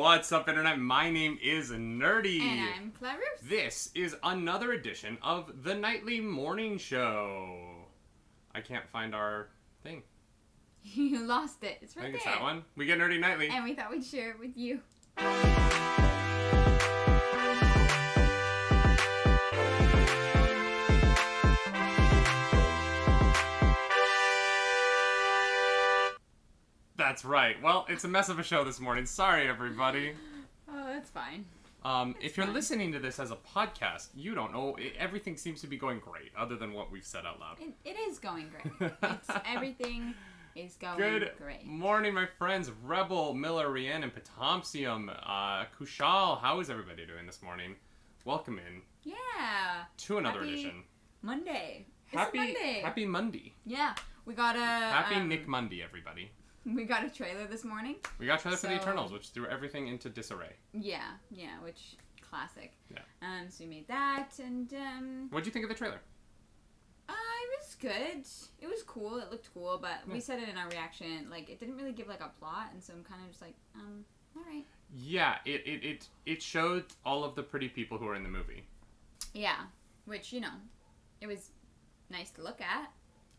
What's up, Internet? My name is Nerdy. And I'm Clarus. This is another edition of the Nightly Morning Show. I can't find our thing. You lost it. It's right I think there. it's that one. We get Nerdy Nightly. And we thought we'd share it with you. That's right. Well, it's a mess of a show this morning. Sorry, everybody. Oh, that's fine. If you're listening to this as a podcast, you don't know. Everything seems to be going great, other than what we've said out loud. It is going great. Everything is going Good great. morning, my friends. Rebel, Miller, Rianne, and Potomsium. Kushal, how is everybody doing this morning? Welcome in. Yeah. To another Happy edition. Monday. Happy Monday. Happy Monday. Yeah. We got a... Happy Nick Monday, everybody. We got a trailer this morning. We got a trailer for the Eternals, which threw everything into disarray. Yeah, which... Classic. Yeah. So we made that, and... What'd you think of the trailer? It was good. It was cool. It looked cool, but we said it in our reaction. Like, it didn't really give, like, a plot, and so I'm kind of just like, alright. Yeah, it showed all of the pretty people who are in the movie. Yeah, which, you know, it was nice to look at.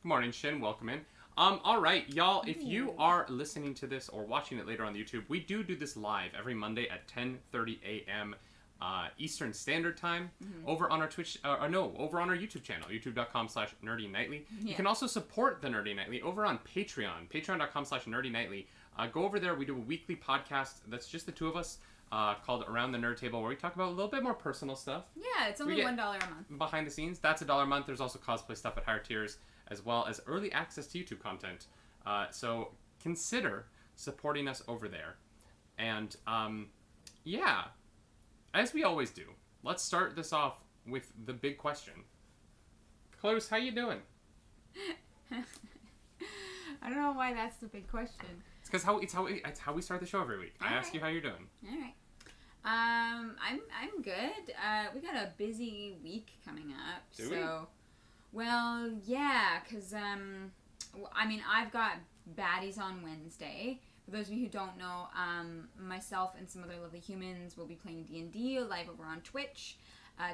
Good morning, Shin. Welcome in. Alright, y'all, if you are listening to this or watching it later on YouTube, we do this live every Monday at 10:30 a.m. Eastern Standard Time over on our Twitch, over on our YouTube channel, youtube.com/nerdynightly. Yeah. You can also support the Nerdy Nightly over on Patreon, patreon.com/nerdynightly. Go over there. We do a weekly podcast that's just the two of us, called Around the Nerd Table, where we talk about a little bit more personal stuff. Yeah, it's only $1 a month. Behind the scenes, that's $1 a month. There's also cosplay stuff at higher tiers, as well as early access to YouTube content. So consider supporting us over there. And, yeah, as we always do, let's start this off with the big question. Close, how you doing? I don't know why that's the big question. It's because it's how we start the show every week. I ask you how you're doing. All right. I'm good. We got a busy week coming up. Do we? Well, yeah, because, I mean, I've got baddies on Wednesday. For those of you who don't know, myself and some other lovely humans will be playing D&D live over on Twitch,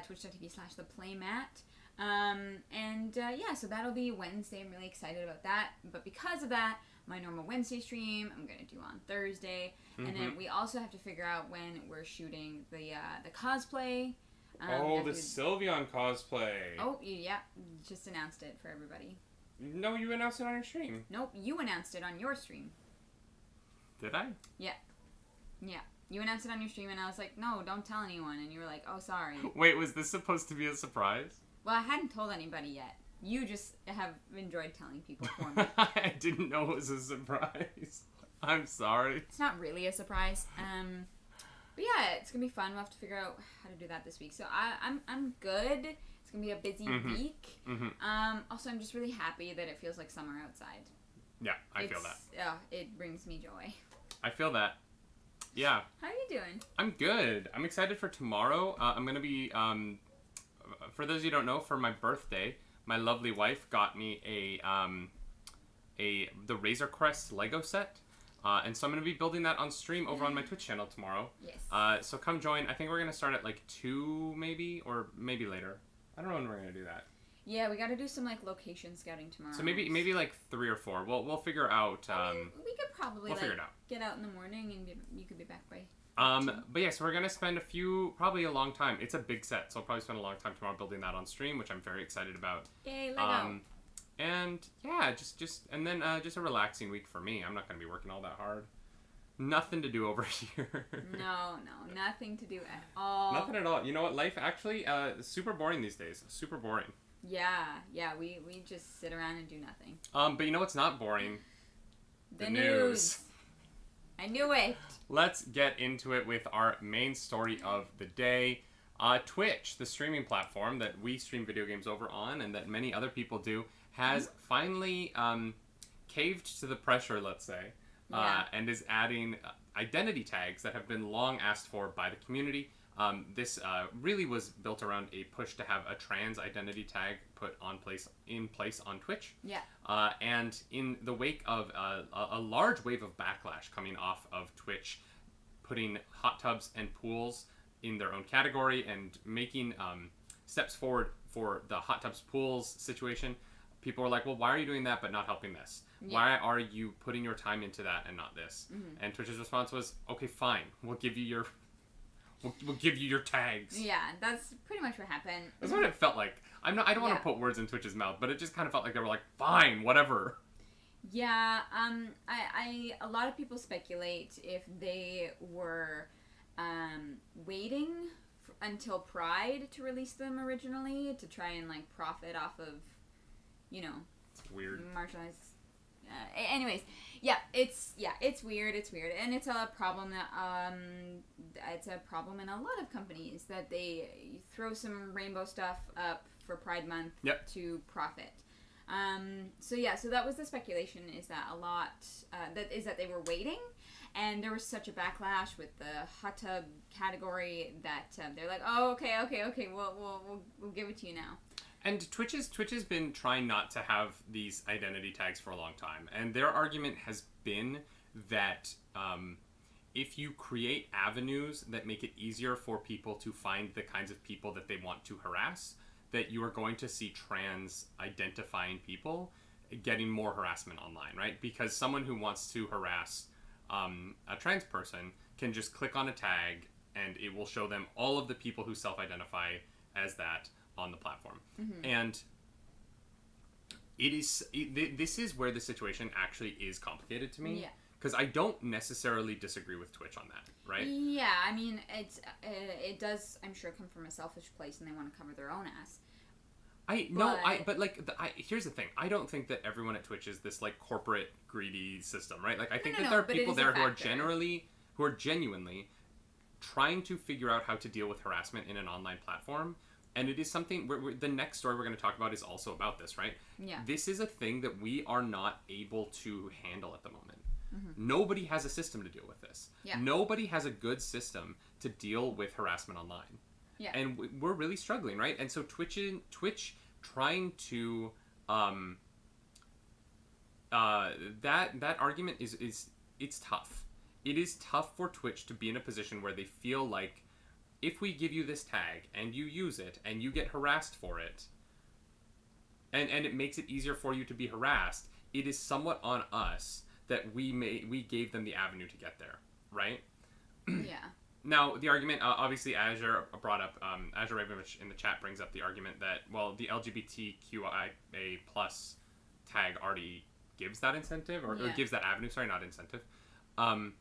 twitch.tv/theplaymat. Yeah, so that'll be Wednesday. I'm really excited about that. But because of that, my normal Wednesday stream, I'm going to do on Thursday. And then we also have to figure out when we're shooting the cosplay. The Sylveon cosplay. Oh, yeah. Just announced it for everybody. No, you announced it on your stream. Nope, you announced it on your stream. Did I? Yeah. Yeah. You announced it on your stream, and I was like, no, don't tell anyone. And you were like, oh, sorry. Wait, was this supposed to be a surprise? Well, I hadn't told anybody yet. You just have enjoyed telling people for me. I didn't know it was a surprise. I'm sorry. It's not really a surprise. But yeah, it's gonna be fun. We'll have to figure out how to do that this week. So I'm good. It's gonna be a busy week. Also, I'm just really happy that it feels like summer outside. Yeah, I feel that. Yeah, it brings me joy. I feel that. Yeah. How are you doing? I'm good. I'm excited for tomorrow. I'm gonna be for those of you who don't know, for my birthday, my lovely wife got me the Razor Crest Lego set. And so I'm going to be building that on stream over on my Twitch channel tomorrow. Yes. So come join. I think we're going to start at like 2 maybe, or maybe later. I don't know when we're going to do that. Yeah, we got to do some like location scouting tomorrow. So maybe like 3 or 4. We'll figure out. We could probably figure it out. Get out in the morning and you could be back by. But yeah, so we're going to spend probably a long time. It's a big set, so I'll probably spend a long time tomorrow building that on stream, which I'm very excited about. Yay, Lego. And yeah, just a relaxing week for me. I'm not going to be working all that hard. Nothing to do over here. No, nothing to do at all. Nothing at all. You know what? Life actually is super boring these days. Super boring. Yeah, we just sit around and do nothing. But you know what's not boring? The news. I knew it. Let's get into it with our main story of the day. Twitch, the streaming platform that we stream video games over on and that many other people do, has finally caved to the pressure, let's say, and is adding identity tags that have been long asked for by the community. This really was built around a push to have a trans identity tag put in place on Twitch. Yeah. And in the wake of a large wave of backlash coming off of Twitch putting hot tubs and pools in their own category and making steps forward for the hot tubs pools situation. People are like, well, why are you doing that but not helping this? Yeah. Why are you putting your time into that and not this? Mm-hmm. And Twitch's response was, okay, fine, we'll give you your tags. Yeah, that's pretty much what happened. That's what it felt like. I don't want to put words in Twitch's mouth, but it just kind of felt like they were like, fine, whatever. Yeah, a lot of people speculate if they were waiting until Pride to release them originally to try and like profit off of, you know, it's weird. Marginalized. Anyways, it's weird, and it's a problem that it's a problem in a lot of companies that they throw some rainbow stuff up for Pride Month to profit. So that was the speculation, is that a lot that they were waiting, and there was such a backlash with the hot tub category that they're like, oh, okay, we'll give it to you now. And Twitch has been trying not to have these identity tags for a long time, and their argument has been that if you create avenues that make it easier for people to find the kinds of people that they want to harass, that you are going to see trans identifying people getting more harassment online, right? Because someone who wants to harass a trans person can just click on a tag and it will show them all of the people who self-identify as that on the platform. Mm-hmm. And this is where the situation actually is complicated to me. Yeah. Because I don't necessarily disagree with Twitch on that, right? Yeah, I mean, it does, I'm sure, come from a selfish place, and they want to cover their own ass. Here's the thing. I don't think that everyone at Twitch is this like corporate greedy system, right? Like I think that there are people there who are genuinely trying to figure out how to deal with harassment in an online platform. And it is something where the next story we're going to talk about is also about this, right? Yeah. This is a thing that we are not able to handle at the moment. Mm-hmm. Nobody has a system to deal with this. Yeah. Nobody has a good system to deal with harassment online. Yeah. And we're really struggling, right? And so Twitch trying to that argument is it's tough. It is tough for Twitch to be in a position where they feel like if we give you this tag and you use it and you get harassed for it, and it makes it easier for you to be harassed, it is somewhat on us that we gave them the avenue to get there, right? Yeah. Now, the argument, obviously, Azure brought up, Azure Ravenwich in the chat brings up the argument that, well, the LGBTQIA plus tag already gives that incentive, or gives that avenue, sorry, not incentive. And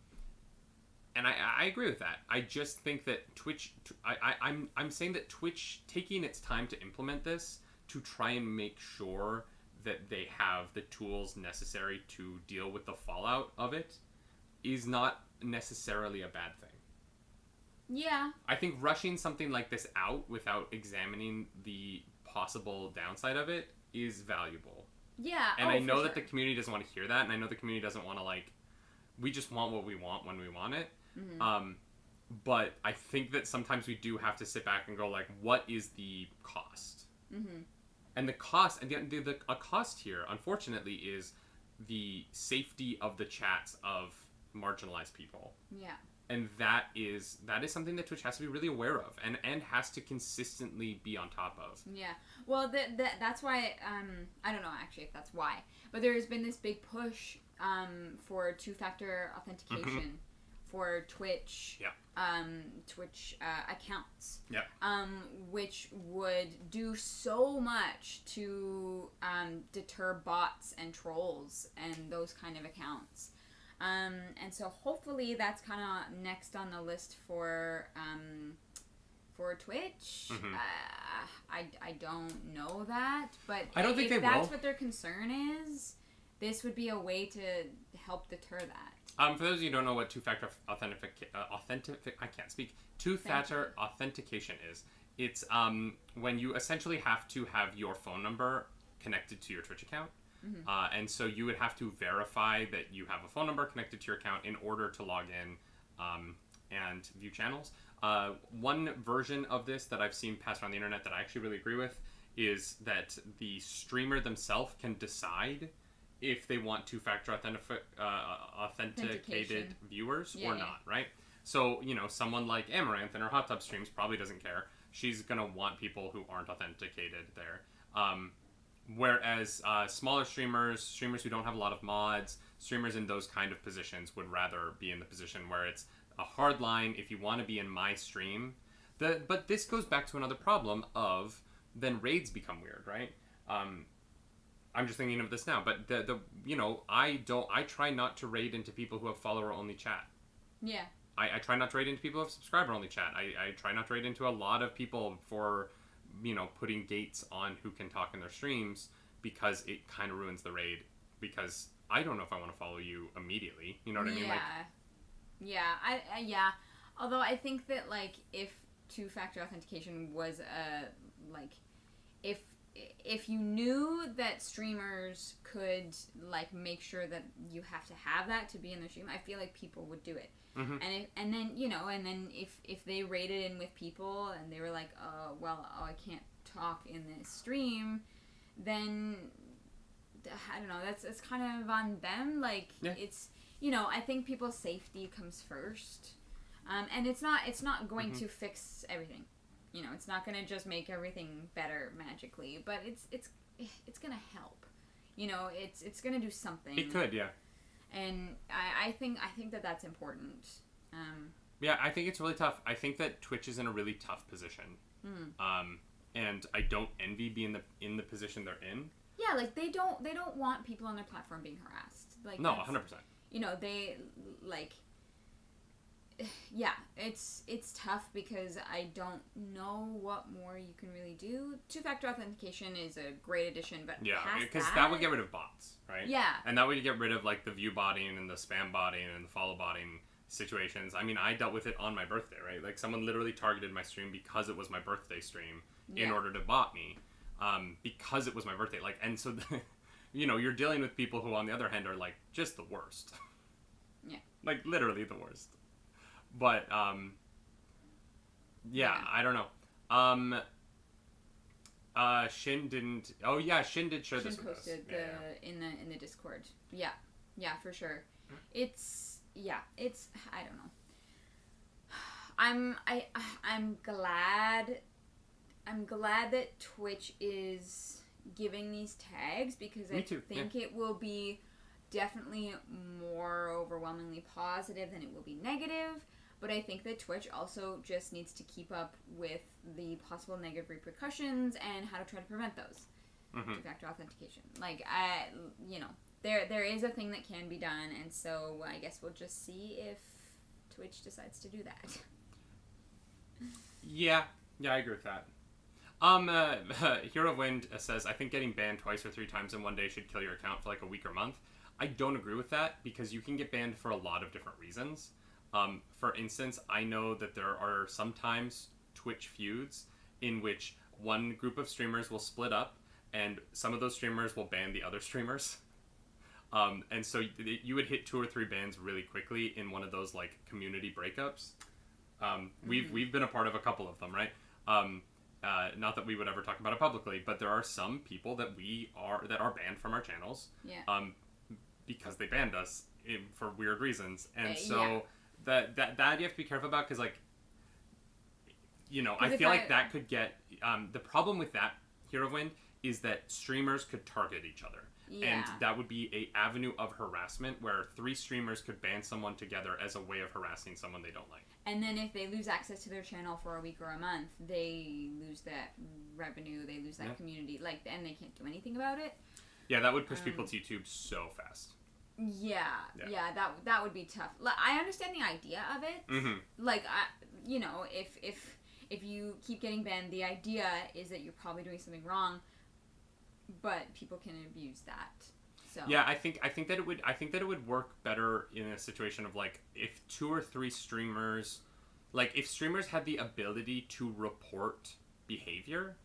I agree with that. I just think that Twitch, I'm saying that Twitch taking its time to implement this to try and make sure that they have the tools necessary to deal with the fallout of it is not necessarily a bad thing. Yeah. I think rushing something like this out without examining the possible downside of it is valuable. Yeah. And I know that the community doesn't want to hear that, and I know the community doesn't want to, like, we just want what we want when we want it. Mm-hmm. But I think that sometimes we do have to sit back and go, like, what is the cost? Mm-hmm. And the cost, and a cost here, unfortunately, is the safety of the chats of marginalized people. Yeah. And that is something that Twitch has to be really aware of and has to consistently be on top of. Yeah. Well, that's why, I don't know actually if that's why, but there has been this big push for two-factor authentication for Twitch, Twitch accounts, which would do so much to deter bots and trolls and those kind of accounts. And so hopefully that's kind of next on the list for Twitch. Mm-hmm. I don't know that, but I don't think if they that's will. What their concern is, this would be a way to help deter that. For those of you who don't know what two-factor two-factor authentication is, it's when you essentially have to have your phone number connected to your Twitch account. Mm-hmm. And so you would have to verify that you have a phone number connected to your account in order to log in and view channels. One version of this that I've seen passed around the internet that I actually really agree with is that the streamer themselves can decide if they want two-factor authenticated viewers or not, right? So, someone like Amaranth in her hot tub streams probably doesn't care. She's going to want people who aren't authenticated there. Whereas smaller streamers who don't have a lot of mods, streamers in those kind of positions would rather be in the position where it's a hard line. If you want to be in my stream, but this goes back to another problem of then raids become weird, right? I'm just thinking of this now, but I try not to raid into people who have follower only chat. Yeah. I try not to raid into people who have subscriber only chat. I try not to raid into a lot of people for putting gates on who can talk in their streams, because it kind of ruins the raid, because I don't know if I want to follow you immediately. You know what I mean? Yeah. Although I think that, like, if two-factor authentication was if you knew that streamers could, like, make sure that you have to have that to be in the stream, I feel like people would do it. Mm-hmm. And then if they raided in with people and they were like, I can't talk in this stream, then I don't know, that's kind of on them. Like, it's, I think people's safety comes first, and it's not going to fix everything. It's not going to just make everything better magically, but it's going to help. It's going to do something. It could, yeah. And I think that that's important. Yeah, I think it's really tough. I think that Twitch is in a really tough position. And I don't envy being in the position they're in. Yeah, like they don't want people on their platform being harassed. Like, no, 100%. They like. Yeah, it's tough because I don't know what more you can really do. Two-factor authentication is a great addition, but yeah, because that would get rid of bots, right? Yeah, and that would get rid of like the view botting and the spam botting and the follow botting situations. I mean, I dealt with it on my birthday, right? Like, someone literally targeted my stream because it was my birthday stream in order to bot me, because it was my birthday. Like, and so you're dealing with people who, on the other hand, are like just the worst. Yeah, like literally the worst. But, I don't know. Shin didn't... Oh, yeah, Shin did share this with us. Shin posted in the Discord. Yeah, for sure. It's... I don't know. I'm glad that Twitch is giving these tags, because I think it will be definitely more overwhelmingly positive than it will be negative. But I think that Twitch also just needs to keep up with the possible negative repercussions and how to try to prevent those. Two-factor authentication. Like, there is a thing that can be done, and so I guess we'll just see if Twitch decides to do that. Yeah, I agree with that. Hero of Wind says, I think getting banned twice or 3 times in one day should kill your account for like a week or month. I don't agree with that, because you can get banned for a lot of different reasons. For instance, I know that there are sometimes Twitch feuds in which one group of streamers will split up, and some of those streamers will ban the other streamers. And so you would hit 2 or 3 bans really quickly in one of those, like, community breakups. We've been a part of a couple of them, right? Not that we would ever talk about it publicly, but there are some people that are banned from our channels. Yeah. Because they banned us for weird reasons, and so that you have to be careful about, because, like, I feel like that could get the problem with that, Hero of Wind, is that streamers could target each other. And that would be a avenue of harassment where 3 streamers could ban someone together as a way of harassing someone they don't like. And then if they lose access to their channel for a week or a month, they lose that revenue, they lose that community, like, and they can't do anything about it. Yeah, that would push people to YouTube so fast. Yeah, that would be tough. Like, I understand the idea of it. Like, if you keep getting banned, the idea is that you're probably doing something wrong, but people can abuse that. So yeah, I think that it would work better in a situation of, like, if 2 or 3 streamers, like, if streamers had the ability to report behavior.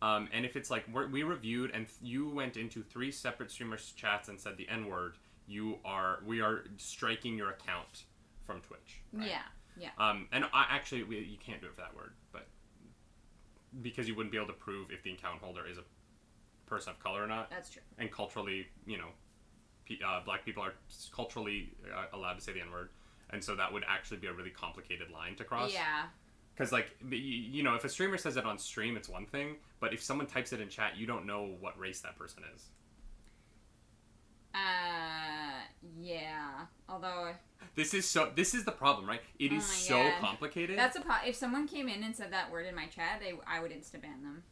And if it's like we reviewed and you went into 3 separate streamers' chats and said the N-word, we are striking your account from Twitch. Right? Yeah. And you can't do it for that word, but because you wouldn't be able to prove if the account holder is a person of color or not. That's true. And culturally, black people are culturally allowed to say the N-word. and so that would actually be a really complicated line to cross. Yeah. Because, like, you know, if a streamer says it on stream, it's one thing, but if someone types it in chat, you don't know what race that person is. Yeah. Although... This is the problem, right? It is so complicated. That's a problem. If someone came in and said that word in my chat, I would insta-ban them.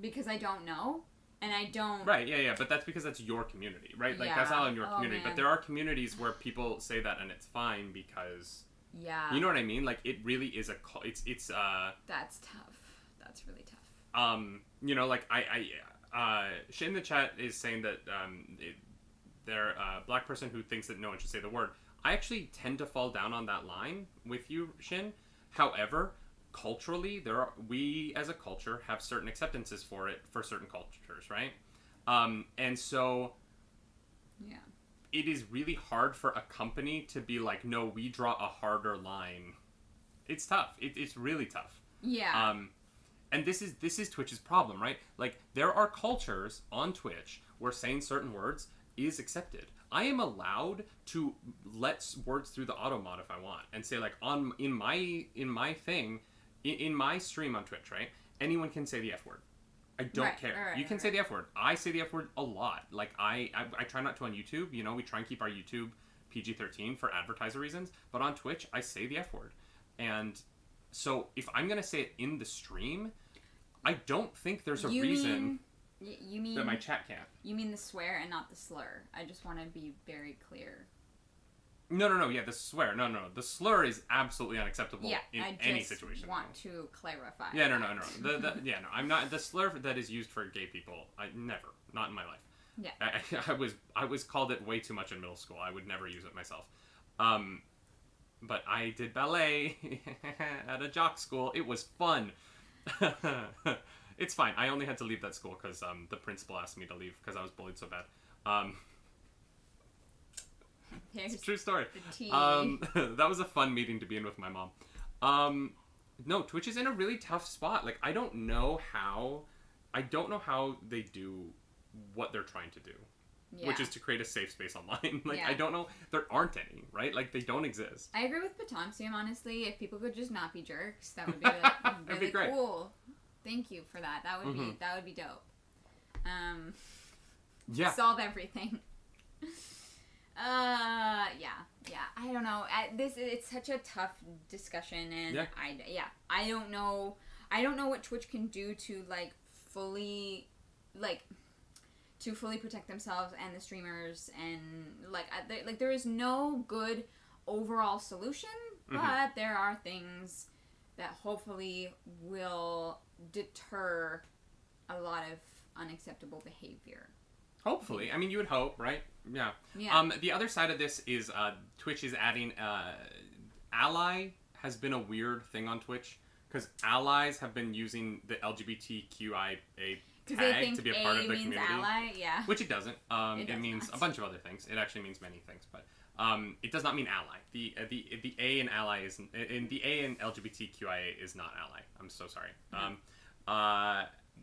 Because I don't know, and I don't... Right, yeah, but that's because that's your community, right? Like, that's not in your community. Man. But there are communities where people say that, and it's fine because... Yeah. You know what I mean? Like, it really is it's That's tough. That's really tough. You know, like, Shin in the chat is saying that, they're a black person who thinks that no one should say the word. I actually tend to fall down on that line with you, Shin. However, culturally, we as a culture have certain acceptances for it for certain cultures, right? And so... Yeah. It is really hard for a company to be like, no, we draw a harder line. It's tough. It's really tough. Yeah. And this is Twitch's problem, right? Like, there are cultures on Twitch where saying certain words is accepted. I am allowed to let words through the auto mod if I want and say, like, in my stream on Twitch, right? Anyone can say the F word. I don't care. You can say the F word. I say the F word a lot. Like, I try not to on YouTube. You know, we try and keep our YouTube PG-13 for advertiser reasons. But on Twitch, I say the F word. And so if I'm going to say it in the stream, I don't think there's a reason that my chat can't. You mean the swear and not the slur. I just want to be very clear. No. Yeah, the swear. No. The slur is absolutely unacceptable in any situation. I want to clarify. Yeah, no. I'm not the slur that is used for gay people. Not in my life. Yeah. I was called it way too much in middle school. I would never use it myself. But I did ballet at a jock school. It was fun. It's fine. I only had to leave that school because the principal asked me to leave because I was bullied so bad. It's a true story. That was a fun meeting to be in with my mom. No, Twitch is in a really tough spot. Like, I don't know how they do what they're trying to do, which is to create a safe space online. Like, I don't know. There aren't any, right? Like, they don't exist. I agree with Potomsium, honestly. If people could just not be jerks, that would be really be great. Cool. Thank you for that. That would be dope. Solve everything. Yeah. I don't know. It's such a tough discussion, and I don't know what Twitch can do to fully protect themselves and the streamers, and there is no good overall solution, but there are things that hopefully will deter a lot of unacceptable behavior. Hopefully. I mean, you would hope, right? Yeah. The other side of this is Twitch is adding... Ally has been a weird thing on Twitch, because allies have been using the LGBTQIA tag to be a part of the community. Ally, yeah. Which it doesn't. It means a bunch of other things. It actually means many things, but it does not mean ally. The A in ally is... In the A in LGBTQIA is not ally. I'm so sorry.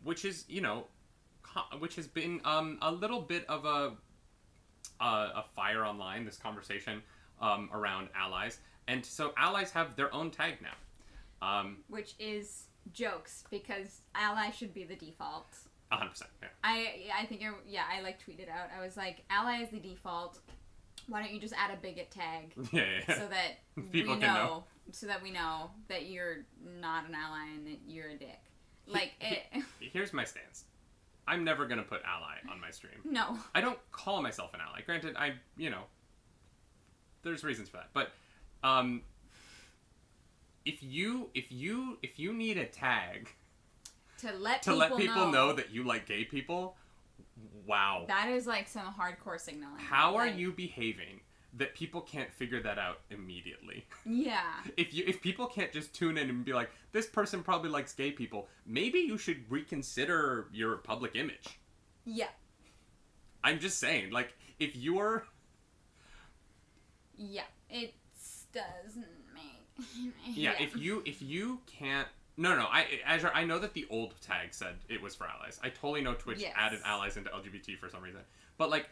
Which is, which has been a little bit of a fire online, this conversation around allies. And so allies have their own tag now. Which is jokes, because ally should be the default. 100%, yeah. I think, I tweeted out, I was like, ally is the default. Why don't you just add a bigot tag? Yeah. So that people can know. So that we know that you're not an ally and that you're a dick. Here's my stance. I'm never going to put ally on my stream. No. I don't call myself an ally. Granted, there's reasons for that. But if you need a tag to let people know that you like gay people, wow. That is some hardcore signaling. How are you behaving that people can't figure that out immediately? Yeah. If people can't just tune in and be like, this person probably likes gay people, maybe you should reconsider your public image. Yeah. I'm just saying, if you're... Yeah, it doesn't make... Yeah, if you can't... No, Azure, I know that the old tag said it was for allies. I totally know Twitch added allies into LGBT for some reason. But,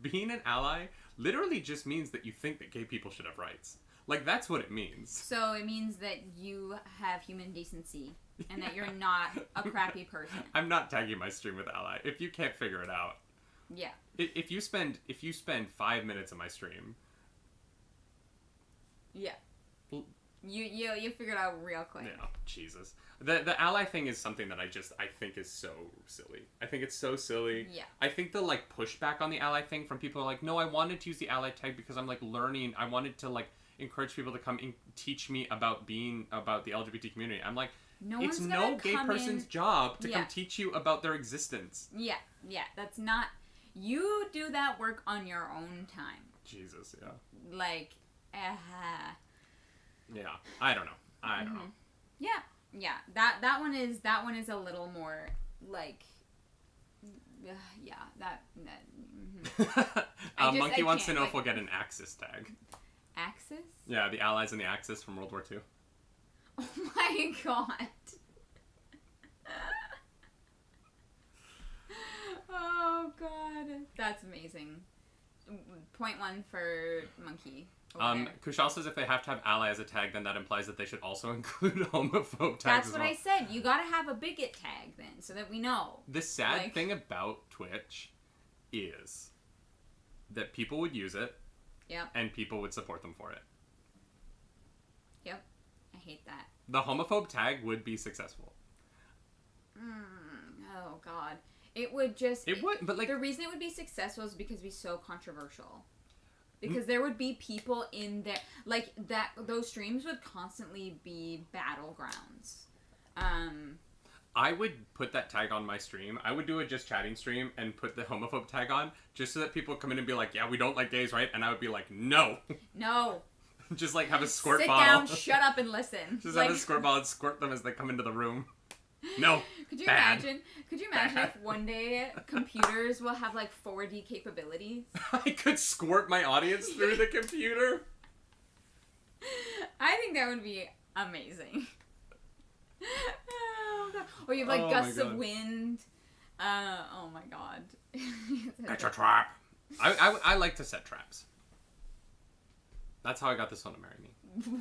being an ally literally just means that you think that gay people should have rights. Like, that's what it means. So it means that you have human decency and that you're not a crappy person. I'm not tagging my stream with ally. If you can't figure it out. Yeah. If you spend 5 minutes of my stream. Yeah. You figured it out real quick. Yeah, Jesus. The ally thing is something that I think is so silly. I think it's so silly. Yeah. I think the like pushback on the ally thing from people are like, no, I wanted to use the ally tag because I'm like learning. I wanted to like encourage people to come and teach me about the LGBT community. I'm like, it's no gay person's job to come teach you about their existence. Yeah, that's not. You do that work on your own time. Jesus, yeah. Like, Yeah, I don't know. I don't know. Yeah. That one is a little more like. Monkey wants to know if we'll get an Axis tag. Axis? Yeah, the Allies and the Axis from World War II. Oh my god. Oh god. That's amazing. Point 1 for Monkey. Kushal says if they have to have ally as a tag, then that implies that they should also include homophobe tags. That's what I said. You gotta have a bigot tag then, so that we know. The sad thing about Twitch is that people would use it. Yep. And people would support them for it. Yep. I hate that. The homophobe tag would be successful. Oh god. It would just... It would, but like... The reason it would be successful is because it'd be so controversial. Because there would be people in there... Like, those streams would constantly be battlegrounds. I would put that tag on my stream. I would do a just chatting stream and put the homophobe tag on just so that people come in and be like, yeah, we don't like gays, right? And I would be like, no. No. Just like have a squirt Sit bottle. Sit down, shut up, and listen. Just have a squirt bottle and squirt them as they come into the room. No. Could you imagine if one day computers will have like 4D capabilities? I could squirt my audience through the computer. I think that would be amazing. Oh, God. Or you have like gusts of wind. Oh my god. That's a trap. I like to set traps. That's how I got this one to marry me.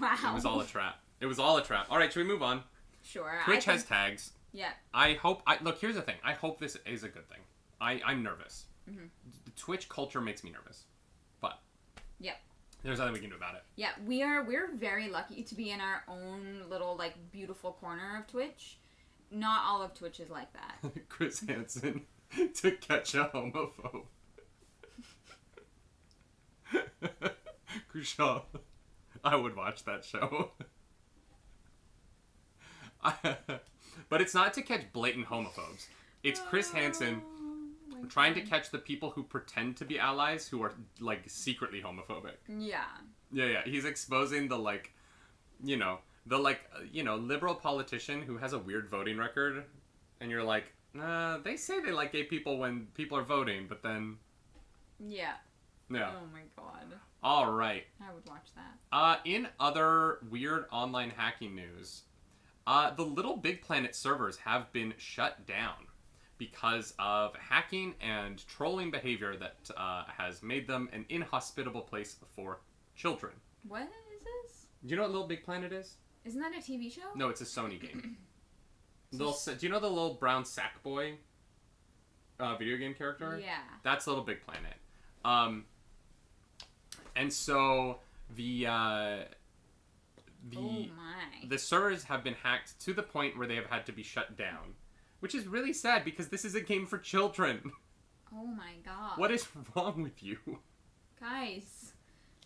Wow. It was all a trap. It was all a trap. All right, should we move on? Sure. Twitch has tags. Yeah. Look, here's the thing. I hope this is a good thing. I'm nervous. Mm-hmm. The Twitch culture makes me nervous. But. Yeah. There's nothing we can do about it. Yeah, we're very lucky to be in our own little, like, beautiful corner of Twitch. Not all of Twitch is like that. Chris Hansen to catch a homophobe. Kushal, I would watch that show. But it's not to catch blatant homophobes. It's Chris Hansen trying to catch the people who pretend to be allies who are, like, secretly homophobic. Yeah. Yeah. He's exposing the liberal politician who has a weird voting record. And you're like, they say they like gay people when people are voting, but then... Yeah. Yeah. Oh my god. All right. I would watch that. In other weird online hacking news, the Little Big Planet servers have been shut down because of hacking and trolling behavior that has made them an inhospitable place for children. What is this? Do you know what Little Big Planet is? Isn't that a TV show? No, it's a Sony game. Do you know the little brown sack boy video game character? Yeah. That's Little Big Planet. And so the servers have been hacked to the point where they have had to be shut down, which is really sad because this is a game for children. Oh my god. What is wrong with you? Guys,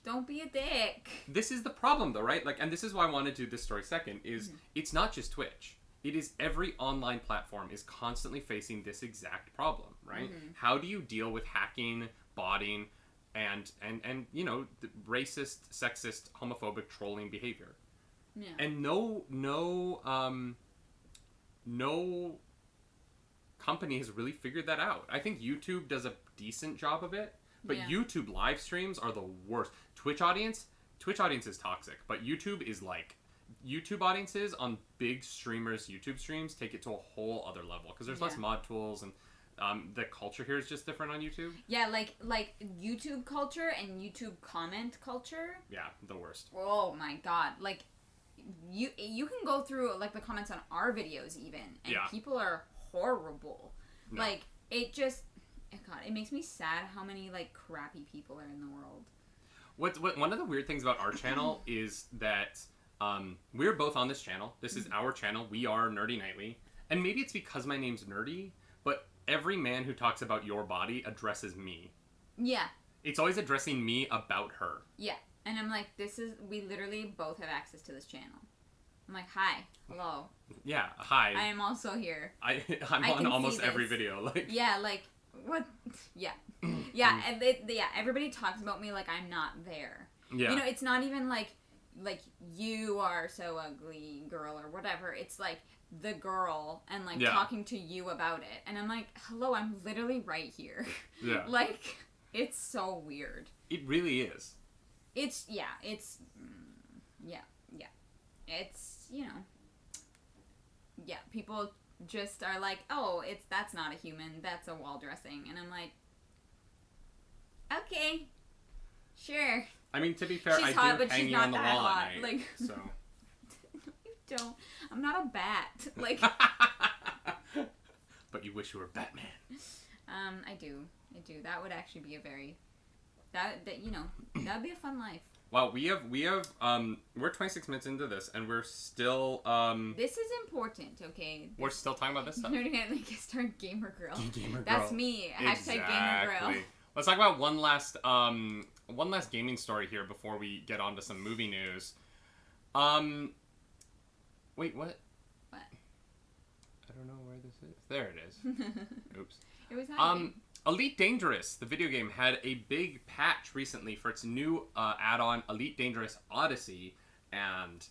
don't be a dick. This is the problem though, right? Like, and this is why I want to do this story second, is it's not just Twitch. It is every online platform is constantly facing this exact problem, right? Mm-hmm. How do you deal with hacking, botting, and you know, the racist, sexist, homophobic, trolling behavior? Yeah. And no company has really figured that out. I think YouTube does a decent job of it, but YouTube live streams are the worst. Twitch audience is toxic, but YouTube is like, YouTube audiences on big streamers' YouTube streams take it to a whole other level because there's less mod tools and the culture here is just different on YouTube. Yeah, like YouTube culture and YouTube comment culture. Yeah, the worst. Oh my god! Like, you can go through like the comments on our videos even, and people are horrible. No. Like, it just, God, it makes me sad how many like crappy people are in the world. What one of the weird things about our channel is that we're both on this channel. This is our channel. We are Nerdy Nightly, and maybe it's because my name's Nerdy, but every man who talks about your body addresses me. Yeah. It's always addressing me about her. Yeah. And I'm like, we literally both have access to this channel. I'm like, hi, hello. Yeah, hi. I am also here. I'm on almost every video. Like. Yeah, like, what? Yeah. Yeah, and everybody talks about me like I'm not there. Yeah. You know, it's not even like you are so ugly, girl, or whatever. It's like the girl and like talking to you about it. And I'm like, hello, I'm literally right here. Yeah. Like, it's so weird. It really is. It's, people just are like, oh, that's not a human, that's a wall dressing. And I'm like, okay, sure. I mean, to be fair, she's I hot, do but hang she's you not on the that wall hot. at night, like, so. You don't. I'm not a bat. Like. But you wish you were Batman. I do. That would actually be a very, that you know, that would be a fun life. Wow, we're 26 minutes into this, and we're still, This is important, okay? We're still talking about this stuff? You're gonna like start Gamer Girl. Gamer Girl. That's me. Exactly. Gamer Girl. Let's talk about one last gaming story here before we get on to some movie news. Wait, what? What? I don't know where this is. There it is. Oops. It was hiding. Elite Dangerous, the video game, had a big patch recently for its new add-on, Elite Dangerous Odyssey, and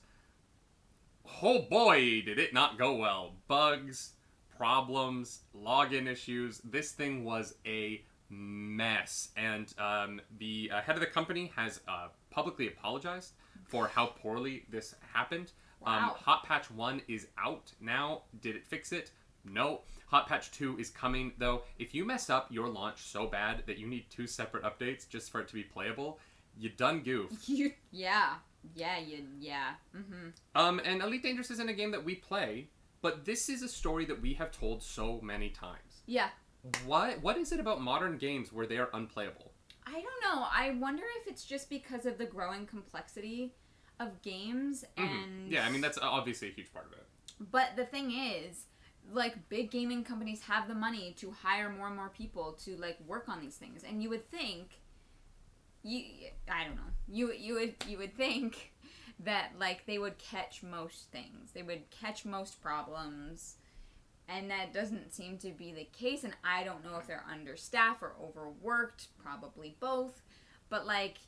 oh boy, did it not go well. Bugs, problems, login issues. This thing was a mess, and the head of the company has publicly apologized for how poorly this happened. Wow. Hot Patch 1 is out now. Did it fix it? No. Hot Patch 2 is coming, though. If you mess up your launch so bad that you need 2 separate updates just for it to be playable, you done goofed. Yeah. Mm-hmm. And Elite Dangerous isn't a game that we play, but this is a story that we have told so many times. Yeah. What is it about modern games where they are unplayable? I don't know. I wonder if it's just because of the growing complexity of games and... Mm-hmm. Yeah, I mean, that's obviously a huge part of it. But the thing is, like, big gaming companies have the money to hire more and more people to, like, work on these things. And you would think... I don't know. You would think that, like, they would catch most things. They would catch most problems. And that doesn't seem to be the case. And I don't know if they're understaffed or overworked. Probably both. But, like...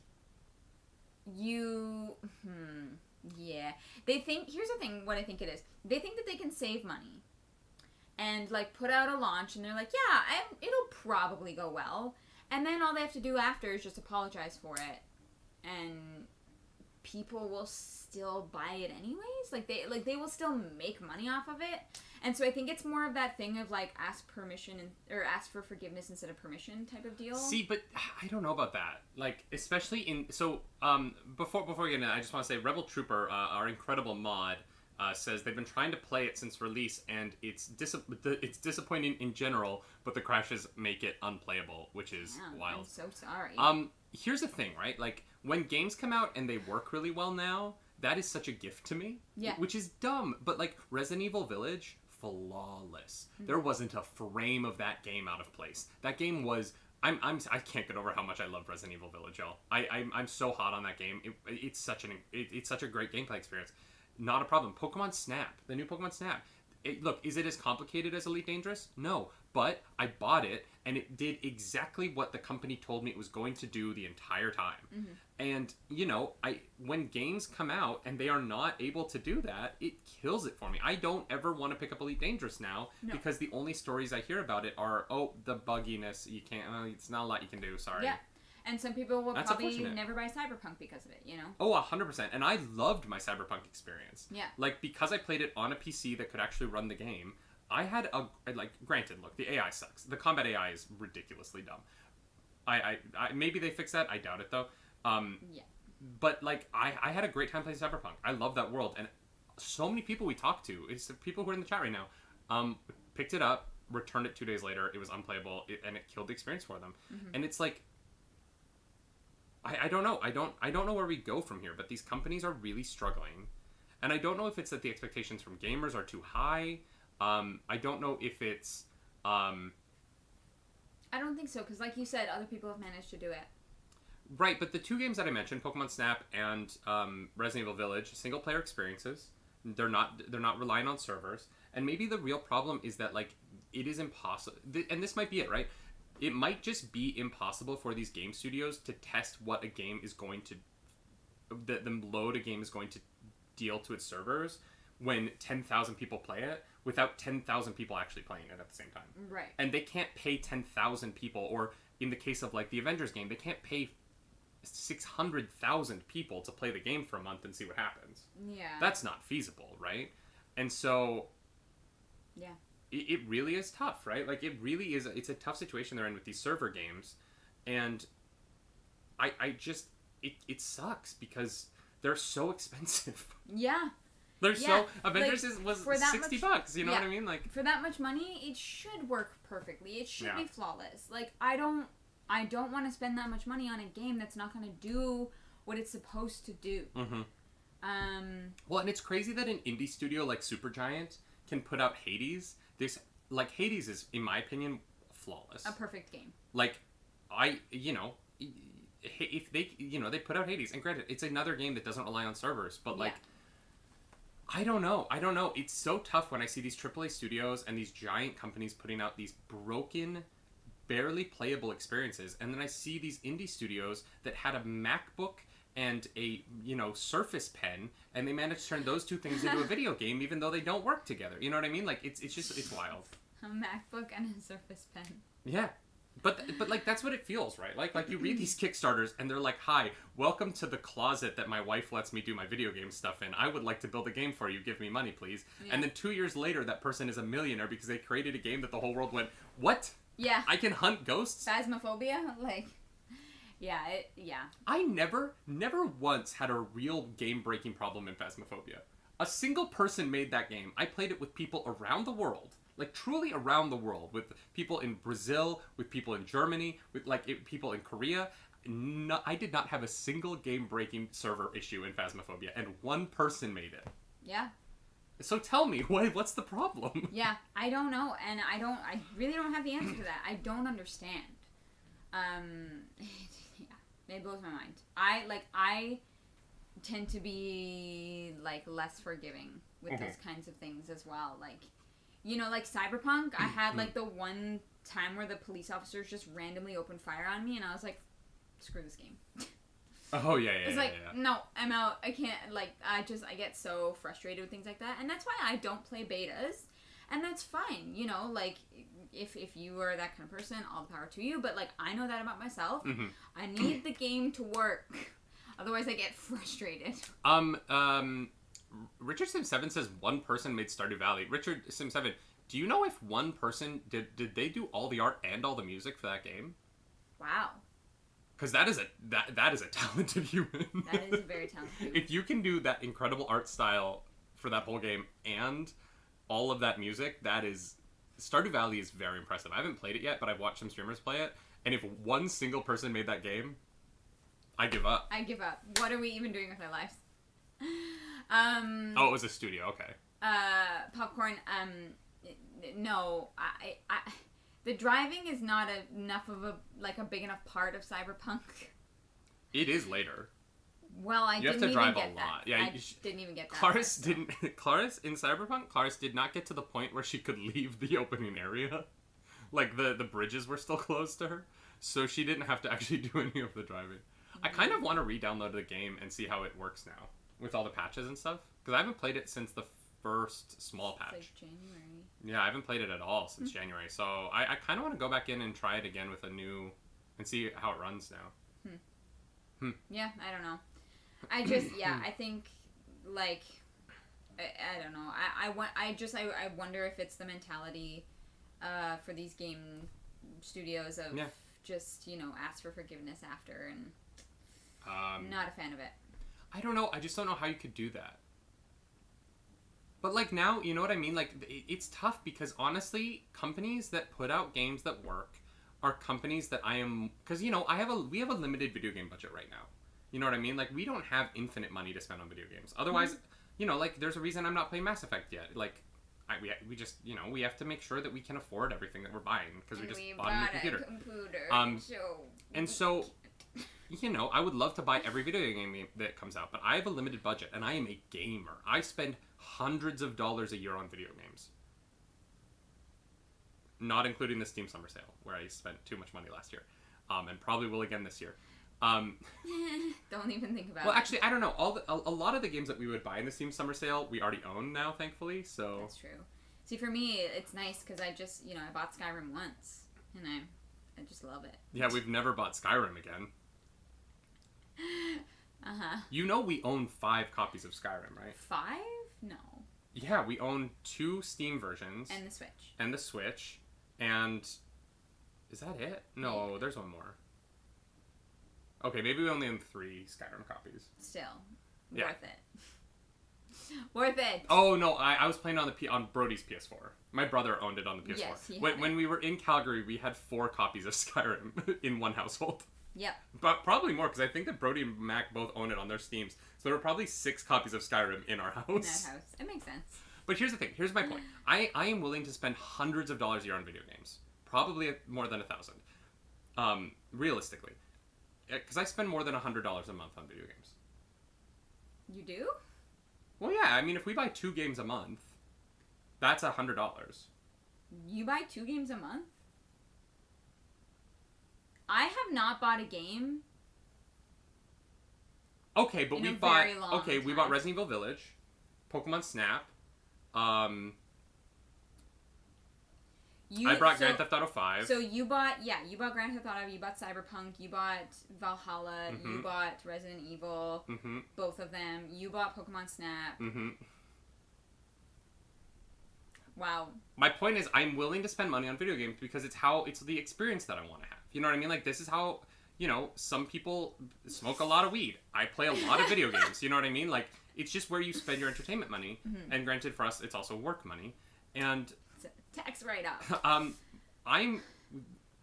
yeah. They think, here's the thing, what I think it is. They think that they can save money and, like, put out a launch, and they're like, yeah, it'll probably go well. And then all they have to do after is just apologize for it. And people will still buy it anyways. They will still make money off of it. And so I think it's more of that thing of, like, ask for forgiveness instead of permission type of deal. See, but I don't know about that. Like, especially in... So, before we get into that, I just want to say Rebel Trooper, our incredible mod, says they've been trying to play it since release, and it's disappointing in general, but the crashes make it unplayable, which is wild. I'm so sorry. Here's the thing, right? Like, when games come out and they work really well now, that is such a gift to me. Yeah. Which is dumb. But, like, Resident Evil Village... flawless. There wasn't a frame of that game out of place. That game was... I can't get over how much I love Resident Evil Village, y'all. I'm so hot on that game. It's such a great gameplay experience. Not a problem. Pokemon Snap. The new Pokemon Snap. Look, is it as complicated as Elite Dangerous? No. But I bought it, and it did exactly what the company told me it was going to do the entire time. Mm-hmm. And, you know, when games come out and they are not able to do that, it kills it for me. I don't ever want to pick up Elite Dangerous now because the only stories I hear about it are, the bugginess. You can't, it's not a lot you can do, sorry. Yeah. And some people will probably never buy Cyberpunk because of it, you know? Oh, 100%. And I loved my Cyberpunk experience. Yeah. Like, because I played it on a PC that could actually run the game, I had like, granted, look, the AI sucks. The combat AI is ridiculously dumb. I maybe they fix that. I doubt it though. Yeah. But like, I had a great time playing Cyberpunk. I love that world, and so many people we talked to, it's the people who are in the chat right now, picked it up, returned it 2 days later. It was unplayable, and it killed the experience for them. And it's like, I don't know. I don't know where we go from here. But these companies are really struggling, and I don't know if it's that the expectations from gamers are too high. I don't know if it's. I don't think so, because like you said, other people have managed to do it. Right, but the 2 games that I mentioned, Pokemon Snap and Resident Evil Village, single player experiences. They're not relying on servers, and maybe the real problem is that like it is impossible. And this might be it, right? It might just be impossible for these game studios to test what a game is going to, the load a game is going to deal to its servers when 10,000 people play it without 10,000 people actually playing it at the same time. Right. And they can't pay 10,000 people, or in the case of like the Avengers game, they can't pay 600,000 people to play the game for a month and see what happens. Yeah. That's not feasible, right? And so yeah, it really is tough, right? Like, it really is, it's a tough situation they're in with these server games, and I just, it sucks because they're so expensive. Yeah. They're so, Avengers like, was $60, you know what I mean? Like, for that much money, it should work perfectly. It should be flawless. Like, I don't want to spend that much money on a game that's not going to do what it's supposed to do. Well, and it's crazy that an indie studio like Supergiant can put out Hades. Hades is, in my opinion, flawless. A perfect game. Like, if they, they put out Hades, and granted, it's another game that doesn't rely on servers, but like, I don't know. It's so tough when I see these AAA studios and these giant companies putting out these broken, barely playable experiences, and then I see these indie studios that had a MacBook and a Surface Pen, and they managed to turn those 2 things into a video game, even though they don't work together. You know what I mean? Like, it's wild. A MacBook and a Surface Pen. Yeah. But like, that's what it feels, right? Like you read these Kickstarters and they're like, "Hi, welcome to the closet that my wife lets me do my video game stuff in. I would like to build a game for you. Give me money, please." Yeah. And then 2 years later, that person is a millionaire because they created a game that the whole world went, "What? Yeah. I can hunt ghosts?" Phasmophobia? Like, yeah. I never once had a real game-breaking problem in Phasmophobia. A single person made that game. I played it with people around the world. Like, truly around the world, with people in Brazil, with people in Germany, with people in Korea. No, I did not have a single game-breaking server issue in Phasmophobia, and one person made it. Yeah. So tell me, what's the problem? Yeah, I don't know, and I really don't have the answer to that. I don't understand. Yeah, it blows my mind. I tend to be like less forgiving with those kinds of things as well. Like, like Cyberpunk, I had like the one time where the police officers just randomly opened fire on me, and I was like, screw this game. Oh, yeah. It's like, no, I'm out. I can't, I get so frustrated with things like that. And that's why I don't play betas. And that's fine, if you are that kind of person, all the power to you. But, I know that about myself. Mm-hmm. I need the game to work. Otherwise, I get frustrated. Richard Sim 7 says one person made Stardew Valley. Richard Sim 7, do you know if one person, did they do all the art and all the music for that game? Wow. Because that is a talented human. That is a very talented human. If you can do that incredible art style for that whole game and all of that music, Stardew Valley is very impressive. I haven't played it yet, but I've watched some streamers play it. And if one single person made that game, I give up. What are we even doing with our lives? Oh, it was a studio. Okay. Popcorn. No, the driving is not enough of a big enough part of Cyberpunk. It is later. Well, I didn't even get that. Yeah, I didn't even get that. Claris in Cyberpunk, Claris did not get to the point where she could leave the opening area. Like, the bridges were still closed to her, so she didn't have to actually do any of the driving. Mm-hmm. I kind of want to re-download the game and see how it works now with all the patches and stuff, because I haven't played it since the first small patch. It's January. Yeah, I haven't played it at all since January, so I kind of want to go back in and try it again with a new, and see how it runs now. Yeah, I don't know. I just, I think, I don't know. I wonder if it's the mentality for these game studios of just, ask for forgiveness after, and not a fan of it. I don't know. I just don't know how you could do that. But, like, now, you know what I mean? Like, it's tough because, honestly, companies that put out games that work are companies that I am... Because, we have a limited video game budget right now. You know what I mean? Like, we don't have infinite money to spend on video games. Otherwise, there's a reason I'm not playing Mass Effect yet. Like, we just, we have to make sure that we can afford everything that we're buying because we just bought a new computer. So, I would love to buy every video game that comes out, but I have a limited budget, and I am a gamer. I spend hundreds of dollars a year on video games. Not including the Steam Summer Sale, where I spent too much money last year. And probably will again this year. Don't even think about it. Well, actually, I don't know. A lot of the games that we would buy in the Steam Summer Sale, we already own now, thankfully, so... That's true. See, for me, it's nice, because I just, I bought Skyrim once, and I just love it. Yeah, we've never bought Skyrim again. Uh-huh. We own 5 copies of Skyrim, right? 5? No. Yeah, we own 2 Steam versions. And the Switch. And the Switch. And... Is that it? No, maybe. There's one more. Okay, maybe we only own 3 Skyrim copies. Still. Worth it. Worth it! Oh, no, I was playing on Brody's PS4. My brother owned it on the PS4. Yes, when we were in Calgary, we had 4 copies of Skyrim in one household. Yep. But probably more, because I think that Brody and Mac both own it on their Steams. So there were probably 6 copies of Skyrim in our house. In that house. It makes sense. But here's the thing. Here's my point. I am willing to spend hundreds of dollars a year on video games. Probably more than 1,000. Realistically. Because I spend more than $100 a month on video games. You do? Well, yeah. I mean, if we buy 2 games a month, that's $100. You buy 2 games a month? I have not bought a game. Okay, but we bought Resident Evil Village, Pokemon Snap. I brought Grand Theft Auto 5. So you bought Grand Theft Auto, you bought Cyberpunk, you bought Valhalla, you bought Resident Evil, both of them. You bought Pokemon Snap. Wow. My point is, I'm willing to spend money on video games because it's the experience that I want to have. You know what I mean? Like, this is how, some people smoke a lot of weed. I play a lot of video games. You know what I mean? Like, it's just where you spend your entertainment money. And granted, for us, it's also work money. And... It's a tax write-off.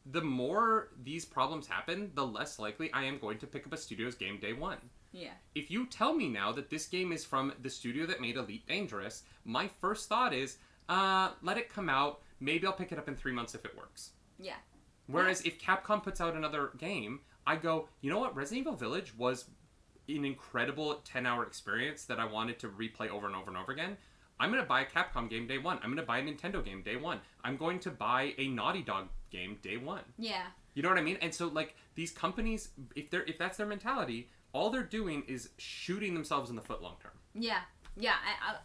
The more these problems happen, the less likely I am going to pick up a studio's game day one. Yeah. If you tell me now that this game is from the studio that made Elite Dangerous, my first thought is, let it come out. Maybe I'll pick it up in 3 months if it works. Yeah. Whereas if Capcom puts out another game, I go, you know what? Resident Evil Village was an incredible 10-hour experience that I wanted to replay over and over and over again. I'm going to buy a Capcom game day one. I'm going to buy a Nintendo game day one. I'm going to buy a Naughty Dog game day one. Yeah. You know what I mean? And so, like, these companies, if that's their mentality, all they're doing is shooting themselves in the foot long term. Yeah. Yeah.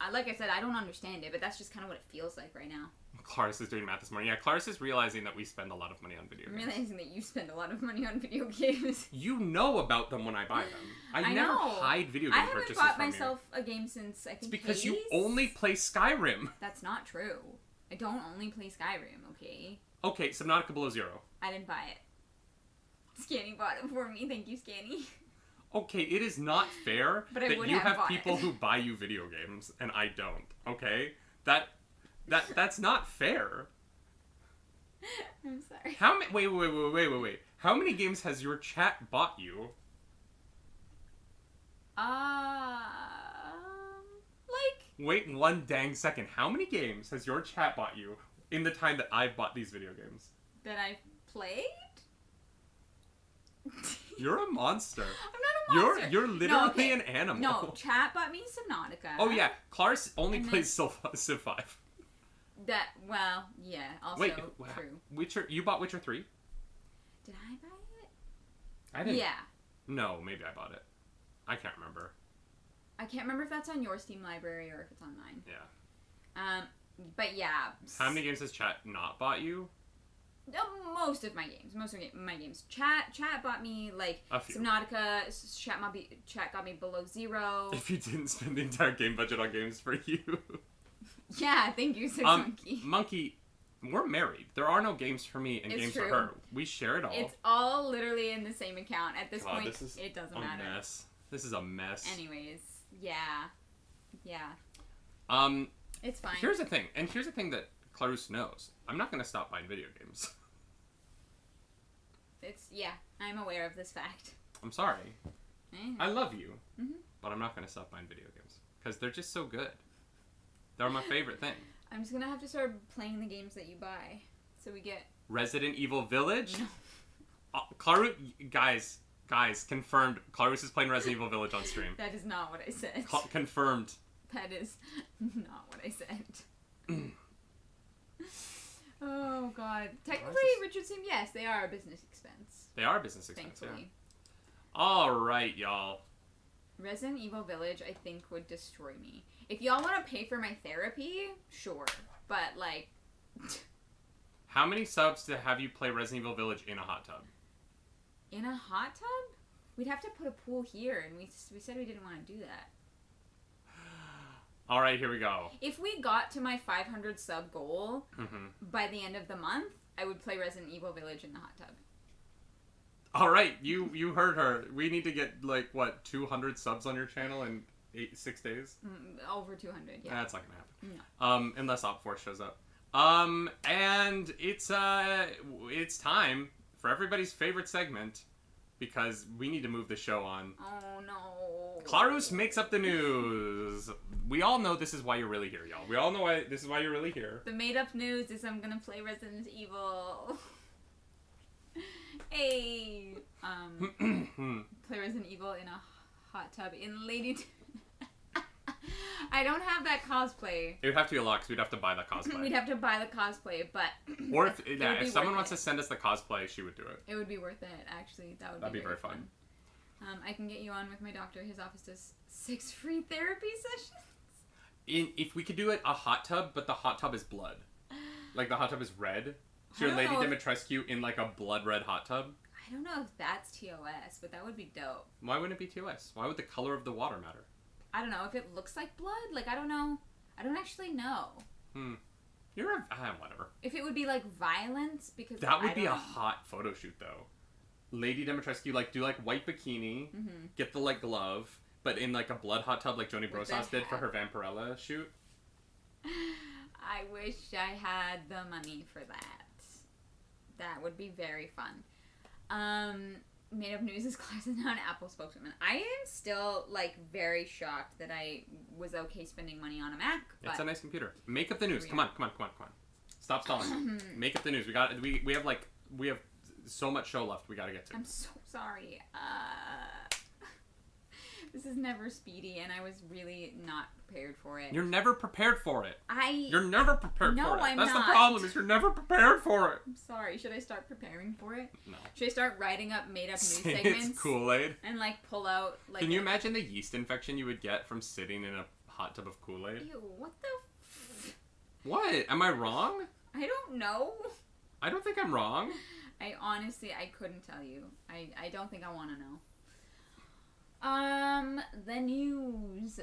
I like I said, I don't understand it, but that's just kind of what it feels like right now. Claris is doing math this morning. Yeah, Claris is realizing that we spend a lot of money on video games. Realizing that you spend a lot of money on video games. You know about them when I buy them. I never hide video game purchases from you. I haven't bought myself a game since, I think, It's because Hades? you only play Skyrim. That's not true. I don't only play Skyrim, okay? Okay, Subnautica Below Zero. I didn't buy it. Scanny bought it for me. Thank you, Scanny. Okay, it is not fair that you have people who buy you video games and I don't, okay? That's not fair. I'm sorry. Wait. How many games has your chat bought you? Wait 1 dang second. How many games has your chat bought you in the time that I've bought these video games? That I've played? You're a monster. I'm not a monster. You're literally an animal. No, chat bought me Subnautica. Oh yeah, Claris only plays Civ 5. Yeah, also true. You bought Witcher 3? Did I buy it? I didn't. Yeah. No, maybe I bought it. I can't remember. I can't remember if that's on your Steam library or if it's on mine. Yeah. But yeah. How many games has chat not bought you? most of my games. Chat bought me like A few. Subnautica. Chat got me Below Zero. If you didn't spend the entire game budget on games for you. Yeah, thank you, Six Monkey. Monkey, we're married. There are no games for me and games for her. We share it all. It's all literally in the same account. At this point, it doesn't matter. Mess. This is a mess. Anyways, yeah. It's fine. Here's the thing that Clarus knows. I'm not going to stop buying video games. I'm aware of this fact. I'm sorry. I love you, but I'm not going to stop buying video games because they're just so good. They're my favorite thing. I'm just gonna have to start playing the games that you buy, so we get Resident Evil Village. No. Clarus, guys, confirmed. Clarus is playing Resident Evil Village on stream. That is not what I said. Confirmed. That is not what I said. Oh God. Technically, Richard Sim, yes, they are a business expense. They are a business expense. Thankfully. Yeah. All right, y'all. Resident Evil Village, I think, would destroy me. If y'all want to pay for my therapy, sure. But, like... How many subs to have you play Resident Evil Village in a hot tub? In a hot tub? We'd have to put a pool here, and we said we didn't want to do that. All right, here we go. If we got to my 500 sub goal by the end of the month, I would play Resident Evil Village in the hot tub. All right, you heard her. We need to get, 200 subs on your channel in 6 days? Over 200, yeah. That's not gonna happen. No. Unless Op4 shows up. And it's time for everybody's favorite segment, because we need to move the show on. Oh, no. Clarus makes up the news. We all know this is why you're really here, y'all. We all know this is why you're really here. The made-up news is I'm gonna play Resident Evil. Hey! Play Resident Evil in a hot tub in Lady... I don't have that cosplay. It would have to be a lot, because we'd have to buy that cosplay. We'd have to buy the cosplay, but... Or if someone wants to send us the cosplay, she would do it. It would be worth it, actually. That'd be very fun. I can get you on with my doctor. His office does 6 free therapy sessions. If we could do it a hot tub, but the hot tub is blood. Like, the hot tub is red. So you're Lady Dimitrescu in, a blood red hot tub. I don't know if that's TOS, but that would be dope. Why wouldn't it be TOS? Why would the color of the water matter? I don't know. If it looks like blood? I don't know. I don't actually know. Whatever. If it would be, violence, because... That would be a hot photo shoot, though. Lady Dimitrescu, do, white bikini, get the, glove, but in, a blood hot tub like Joni Brosas did for her Vampirella shoot. I wish I had the money for that. That would be very fun. Made Up News is class is not an Apple spokeswoman. I am still, very shocked that I was okay spending money on a Mac. But it's a nice computer. Make up the news. Come on. Stop stalling. Make up the news. We have so much show left we gotta get to. I'm so sorry. This is never speedy, and I was really not prepared for it. You're never prepared for it. You're never prepared for it. No, I'm not. That's the problem, is you're never prepared for it. I'm sorry. Should I start preparing for it? No. Should I start writing up made-up news Say segments? It's Kool-Aid. And, pull out, Can you imagine the yeast infection you would get from sitting in a hot tub of Kool-Aid? Ew, what the... What? Am I wrong? I don't know. I don't think I'm wrong. I couldn't tell you. I don't think I want to know. The news.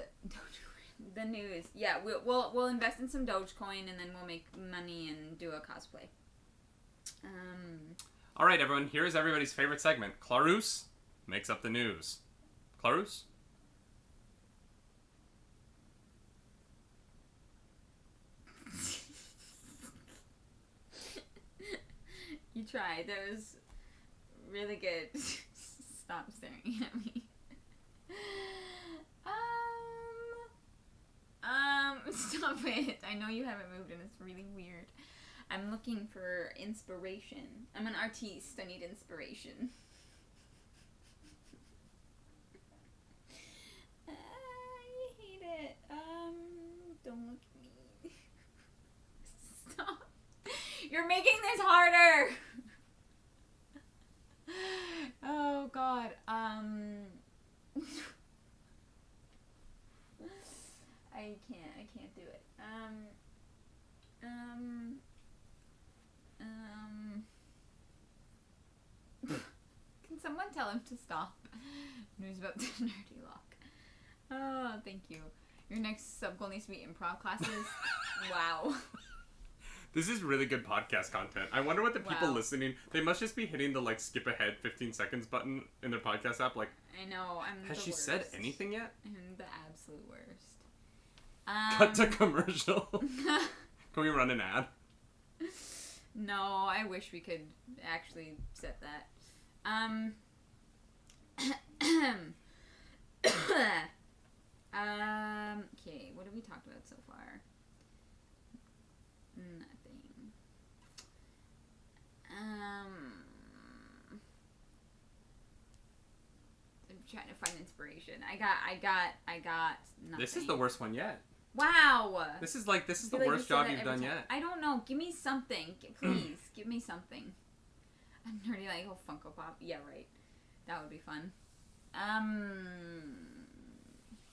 The news. Yeah, we'll invest in some Dogecoin, and then we'll make money and do a cosplay. All right, everyone. Here's everybody's favorite segment. Clarus makes up the news. Clarus? You tried. That was really good. Stop staring at me. Stop it. I know you haven't moved and it's really weird. I'm looking for inspiration. I'm an artiste. I need inspiration. I hate it. Don't look at me. Stop. You're making this harder. Oh God. I can't do it. Someone tell him to stop. News about the nerdy lock. Oh, thank you. Your next sub goal needs to be improv classes. Wow. This is really good podcast content. I wonder what the people listening, they must just be hitting the like skip ahead 15 seconds button in their podcast app. Like, I know, has she said anything yet? I'm the absolute worst. Cut to commercial. Can we run an ad? No, I wish we could actually set that. Okay, what have we talked about so far? Nothing. I'm trying to find inspiration. I got nothing. This is the worst one yet. Wow. This is the worst job you've done yet. I don't know. Give me something. Please. Give me something. A nerdy Lego Funko Pop. Yeah, right. That would be fun.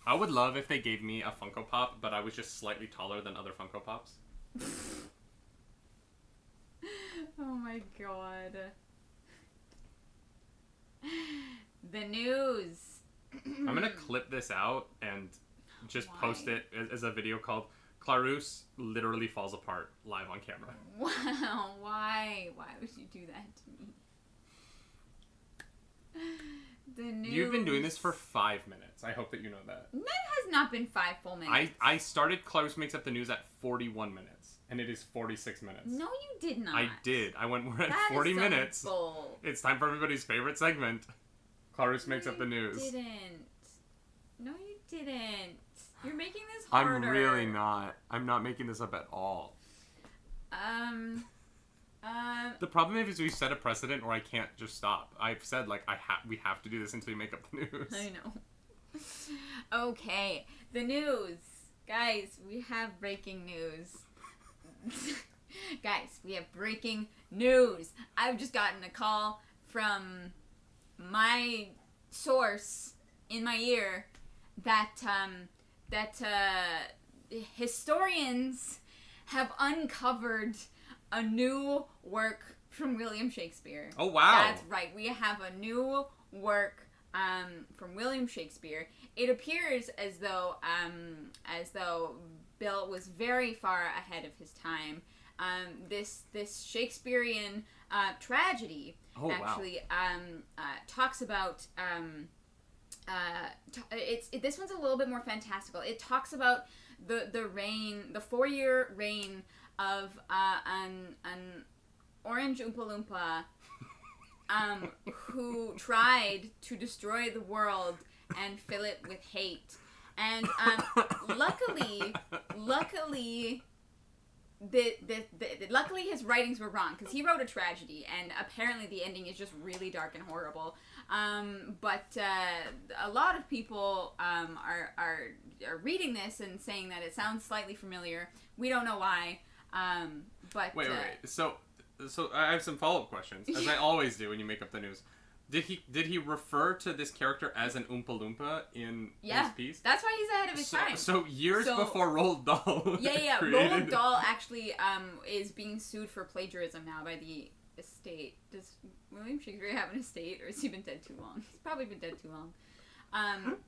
I would love if they gave me a Funko Pop, but I was just slightly taller than other Funko Pops. Oh my god. The news. I'm gonna clip this out and just post it as a video called Clarus literally falls apart live on camera. Wow, why? Why would you do that to me? The news. You've been doing this for 5 minutes. I hope that you know that. That has not been 5 full minutes. I started Clarus Makes Up the News at 41 minutes, and it is 46 minutes. No, you did not. I did. We're at that 40 is so minutes. Bull. It's time for everybody's favorite segment. Clarus Makes Up the News. You didn't. No, you didn't. You're making this harder. I'm really not. I'm not making this up at all. The problem is we set a precedent where I can't just stop. I've said, like, we have to do this until we make up the news. I know. Okay, the news. Guys, we have breaking news. Guys, we have breaking news. I've just gotten a call from my source in my ear that historians have uncovered a new work from William Shakespeare. Oh, wow. That's right. We have a new work from William Shakespeare. It appears as though Bill was very far ahead of his time. This Shakespearean tragedy talks about this one's a little bit more fantastical. It talks about the 4-year reign of an orange Oompa Loompa who tried to destroy the world and fill it with hate. And luckily, luckily his writings were wrong, because he wrote a tragedy, and apparently the ending is just really dark and horrible. But a lot of people are reading this and saying that it sounds slightly familiar. We don't know why. But wait. So I have some follow-up questions, as I always do when you make up the news. Did he refer to this character as an Oompa Loompa in his piece? That's why he's ahead of his time. So years before Roald Dahl. Yeah. Roald Dahl actually is being sued for plagiarism now by the estate. Does William Shakespeare have an estate, or has he been dead too long? He's probably been dead too long.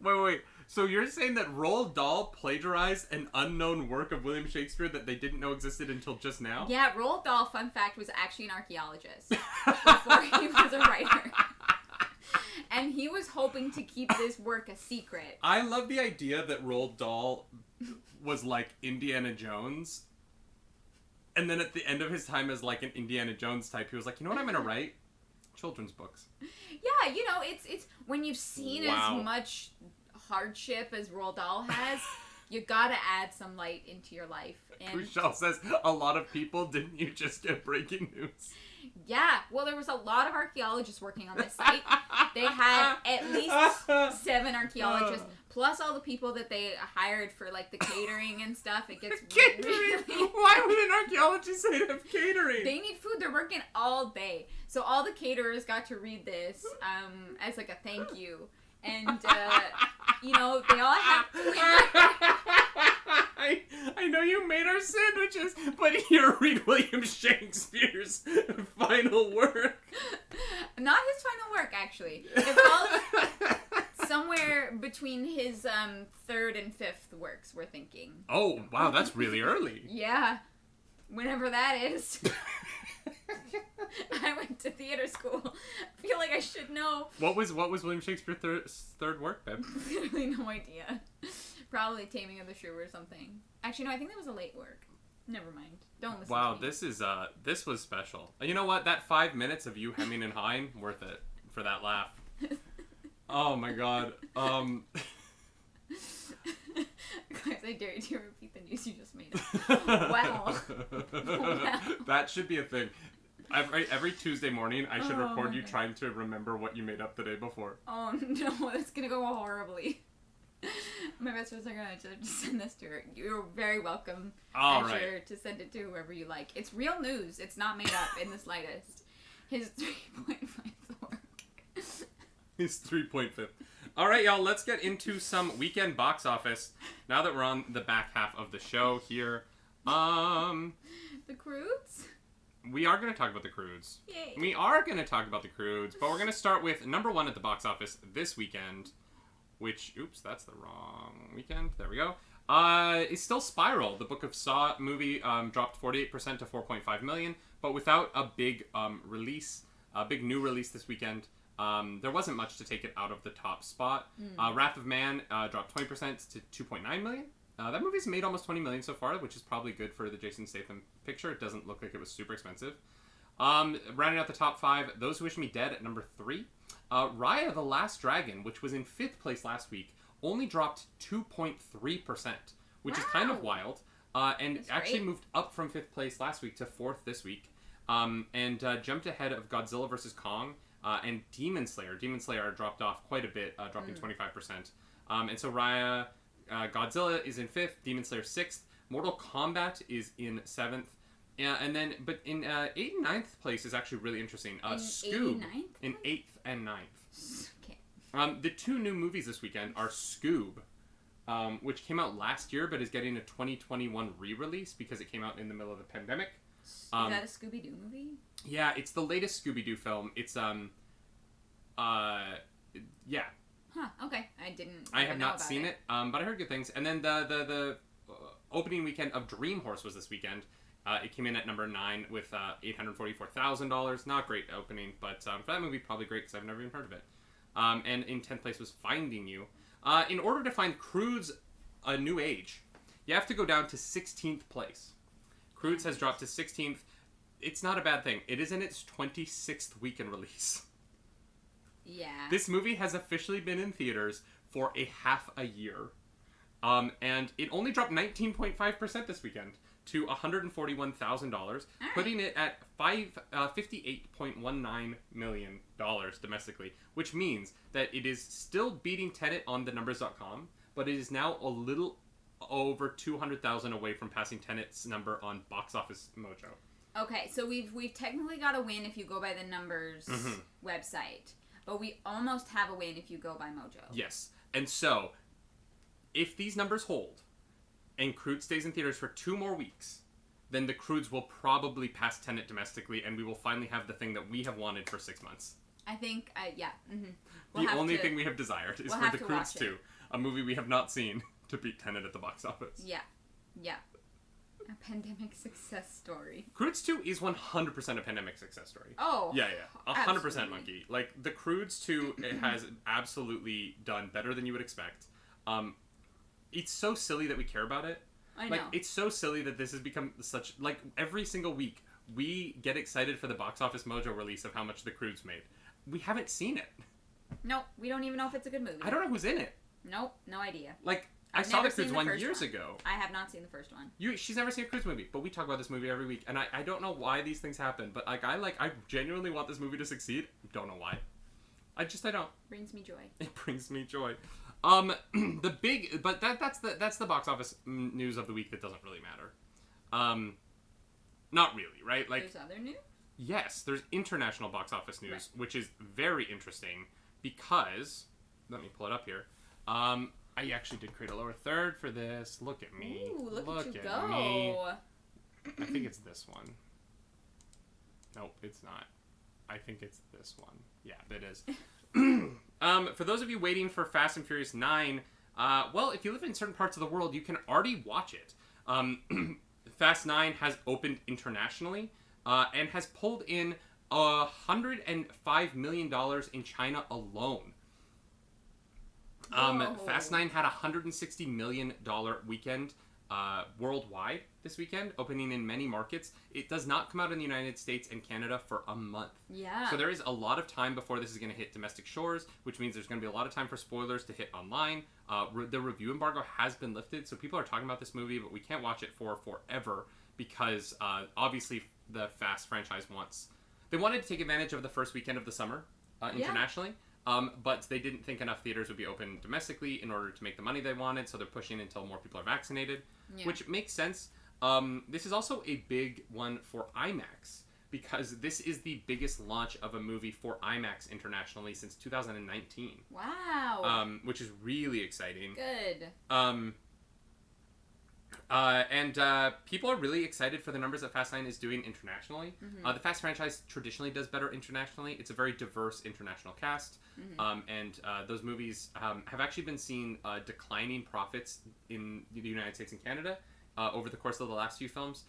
Wait. So you're saying that Roald Dahl plagiarized an unknown work of William Shakespeare that they didn't know existed until just now? Yeah, Roald Dahl, fun fact, was actually an archaeologist before he was a writer. And he was hoping to keep this work a secret. I love the idea that Roald Dahl was like Indiana Jones. And then at the end of his time as like an Indiana Jones type, he was like, you know what I'm going to write? Children's books. Yeah, it's when you've seen as much hardship as Roald Dahl has, you gotta add some light into your life. And Michelle says, a lot of people, didn't you just get breaking news? Yeah, well, there was a lot of archaeologists working on this site. They had at least 7 archaeologists, plus all the people that they hired for, like, the catering and stuff. It gets catering? Really... Why would an archaeologist say to have catering? They need food. They're working all day. So all the caterers got to read this as, like, a thank you. And, they all have... I know you made our sandwiches, but here, read William Shakespeare's final work. Not his final work, actually. It falls somewhere between his third and fifth works, we're thinking. Oh, wow, that's really early. Yeah. Whenever that is. I went to theater school. I feel like I should know. What was William Shakespeare's third work, babe? Literally no idea. Probably Taming of the Shrew or something. Actually, no, I think that was a late work. Never mind. Don't listen Wow, to me. this was special. You know what? That 5 minutes of you hemming and hawing, worth it for that laugh. Oh my god. Guys, I dare you to repeat the news you just made up. Wow. Wow. That should be a thing. Every Tuesday morning, I should record you God. trying to remember what you made up the day before. Oh no, that's gonna go horribly. My best friends are gonna just send this to her. You're very welcome. All Asher, right. to send it to whoever you like. It's real news. It's not made up in the slightest. His 3.5 work. He's 3.5. All right, y'all, let's get into some weekend box office. Now that we're on the back half of the show here. The Croods? We are going to talk about the Croods. Yay. We are going to talk about the Croods, but we're going to start with number one at the box office this weekend, which, oops, that's the wrong weekend. There we go. It's still Spiral. The Book of Saw movie dropped 48% to 4.5 million, but without a big release, a big new release this weekend. There wasn't much to take it out of the top spot. Wrath of Man dropped 20% to 2.9 million. That movie's made almost 20 million so far, which is probably good for the Jason Statham picture. It doesn't look like it was super expensive. Rounding out the top five, Those Who Wish Me Dead at number 3. Raya the Last Dragon, which was in 5th place last week, only dropped 2.3%, which is kind of wild. And That's actually great. moved up from 5th place last week to 4th this week. And jumped ahead of Godzilla vs. Kong and Demon Slayer. Demon Slayer dropped off quite a bit, dropping 25%. And so Raya, Godzilla is in 5th, Demon Slayer 6th, Mortal Kombat is in 7th. And then, but in 8th and 9th place is actually really interesting. Scoob 89th? in 8th and 9th. Okay. The two new movies this weekend are Scoob, which came out last year but is getting a 2021 re-release because it came out in the middle of the pandemic. Is that a Scooby-Doo movie? Yeah, it's the latest Scooby-Doo film. It's yeah. Huh, okay. I have know not about seen it, but I heard good things. And then the opening weekend of Dream Horse was this weekend. It came in at number 9 with $844,000. Not great opening, but for that movie, probably great because I've never even heard of it. And in 10th place was Finding You. In order to find Croods A New Age, you have to go down to 16th place. Croods has dropped to 16th. It's not a bad thing. It is in its 26th weekend release. Yeah. This movie has officially been in theaters for a half a year. And it only dropped 19.5% this weekend to $141,000, putting it at $58.19 million domestically, which means that it is still beating Tenet on thenumbers.com, but it is now a little over 200,000 away from passing Tenet's number on Box Office Mojo. Okay, so we've technically got a win if you go by the numbers website, but we almost have a win if you go by Mojo. Yes, and so if these numbers hold and Croods stays in theaters for 2 more weeks, then the Croods will probably pass Tenet domestically, and we will finally have the thing that we have wanted for 6 months. I think, yeah. Mm-hmm. The only thing we have desired is for the Croods 2, a movie we have not seen, to beat Tenet at the box office. Yeah. Yeah. A pandemic success story. Croods 2 is 100% a pandemic success story. Oh. Yeah. 100% absolutely. Monkey. Like, the Croods 2 it has absolutely done better than you would expect. It's so silly that we care about it. I know. Like, it's so silly that this has become such... Like, every single week, we get excited for the Box Office Mojo release of how much the Croods made. We haven't seen it. Nope. We don't even know if it's a good movie. I don't know who's in it. Nope. No idea. Like, I I've saw the never seen Croods the one first years one. ago. I have not seen the first one. She's never seen a Croods movie, but we talk about this movie every week, and I don't know why these things happen, but I genuinely want this movie to succeed. Don't know why. I don't. Brings me joy. It brings me joy. The big, but that's the box office news of the week that doesn't really matter. Not really, right? Like, There's other news? yes, there's international box office news, Right. which is very interesting because, let me pull it up here. I actually did create a lower third for this. Look at me. Ooh, look at you me. go. I think it's this one. Nope, it's not. I think it's this one. Yeah, it is. For those of you waiting for Fast and Furious 9, well, if you live in certain parts of the world, you can already watch it. Fast 9 has opened internationally and has pulled in $105 million in China alone. Fast 9 had a $160 million weekend worldwide this weekend, opening in many markets. It does not come out in the United States and Canada for a month. Yeah. So there is a lot of time before this is going to hit domestic shores, which means there's going to be a lot of time for spoilers to hit online. The review embargo has been lifted, so people are talking about this movie, but we can't watch it for forever because obviously the Fast franchise wanted to take advantage of the first weekend of the summer internationally. But they didn't think enough theaters would be open domestically in order to make the money they wanted, so they're pushing until more people are vaccinated, which makes sense. This is also a big one for IMAX, because this is the biggest launch of a movie for IMAX internationally since 2019. Wow. Which is really exciting. Good. And people are really excited for the numbers that Fast 9 is doing internationally. The Fast franchise traditionally does better internationally. It's a very diverse international cast. And those movies have actually been seeing declining profits in the United States and Canada over the course of the last few films,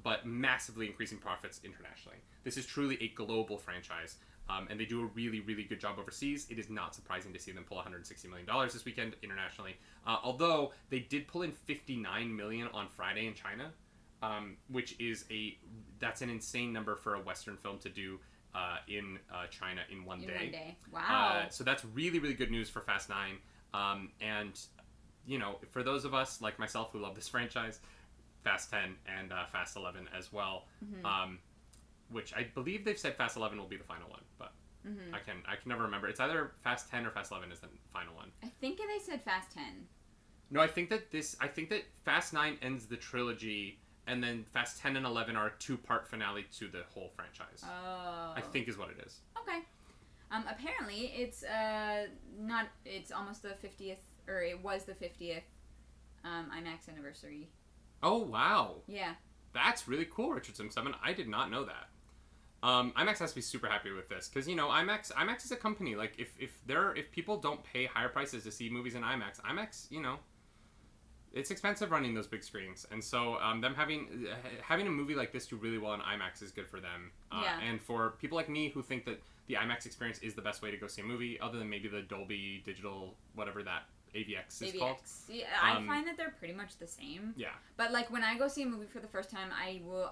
but massively increasing profits internationally. This is truly a global franchise. And they do a really, really good job overseas. It is not surprising to see them pull $160 million this weekend internationally. Although they did pull in $59 million on Friday in China, which is that's an insane number for a Western film to do in China in one day. Wow. So that's really, really good news for Fast 9. And, you know, for those of us like myself who love this franchise, Fast 10 and Fast 11 as well. Which I believe they've said Fast 11 will be the final one, but I can never remember. It's either Fast 10 or Fast 11 is the final one. I think they said Fast 10. No, I think that Fast 9 ends the trilogy, and then Fast 10 and 11 are a 2-part finale to the whole franchise. Oh. I think is what it is. Okay. Apparently it's it's almost the 50th, or it was the 50th IMAX anniversary. Oh, wow. Yeah. That's really cool, Richardson 7. I did not know that. IMAX has to be super happy with this because, you know, IMAX is a company. Like, if people don't pay higher prices to see movies in IMAX, you know, it's expensive running those big screens, and so them having a movie like this do really well in IMAX is good for them. And for people like me who think that the IMAX experience is the best way to go see a movie, other than maybe the Dolby Digital, whatever that AVX is called. Yeah, I find that they're pretty much the same. Yeah. But like when I go see a movie for the first time, I will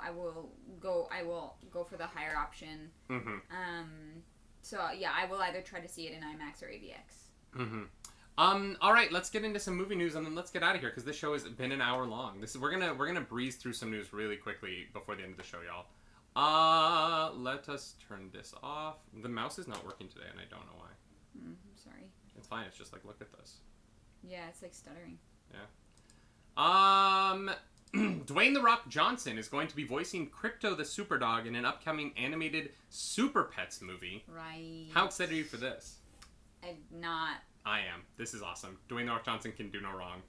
go for the higher option. So yeah, I will either try to see it in IMAX or AVX. All right, let's get into some movie news and then let's get out of here because this show has been an hour long. We're gonna breeze through some news really quickly before the end of the show, y'all. Let us turn this off. The mouse is not working today, and I don't know why. I'm sorry. It's fine. It's just like, look at this. Yeah, it's like stuttering. Yeah. Dwayne "The Rock" Johnson is going to be voicing Crypto the Superdog in an upcoming animated Super Pets movie. Right. How excited are you for this? I'm not. I am. This is awesome. Dwayne "The Rock" Johnson can do no wrong.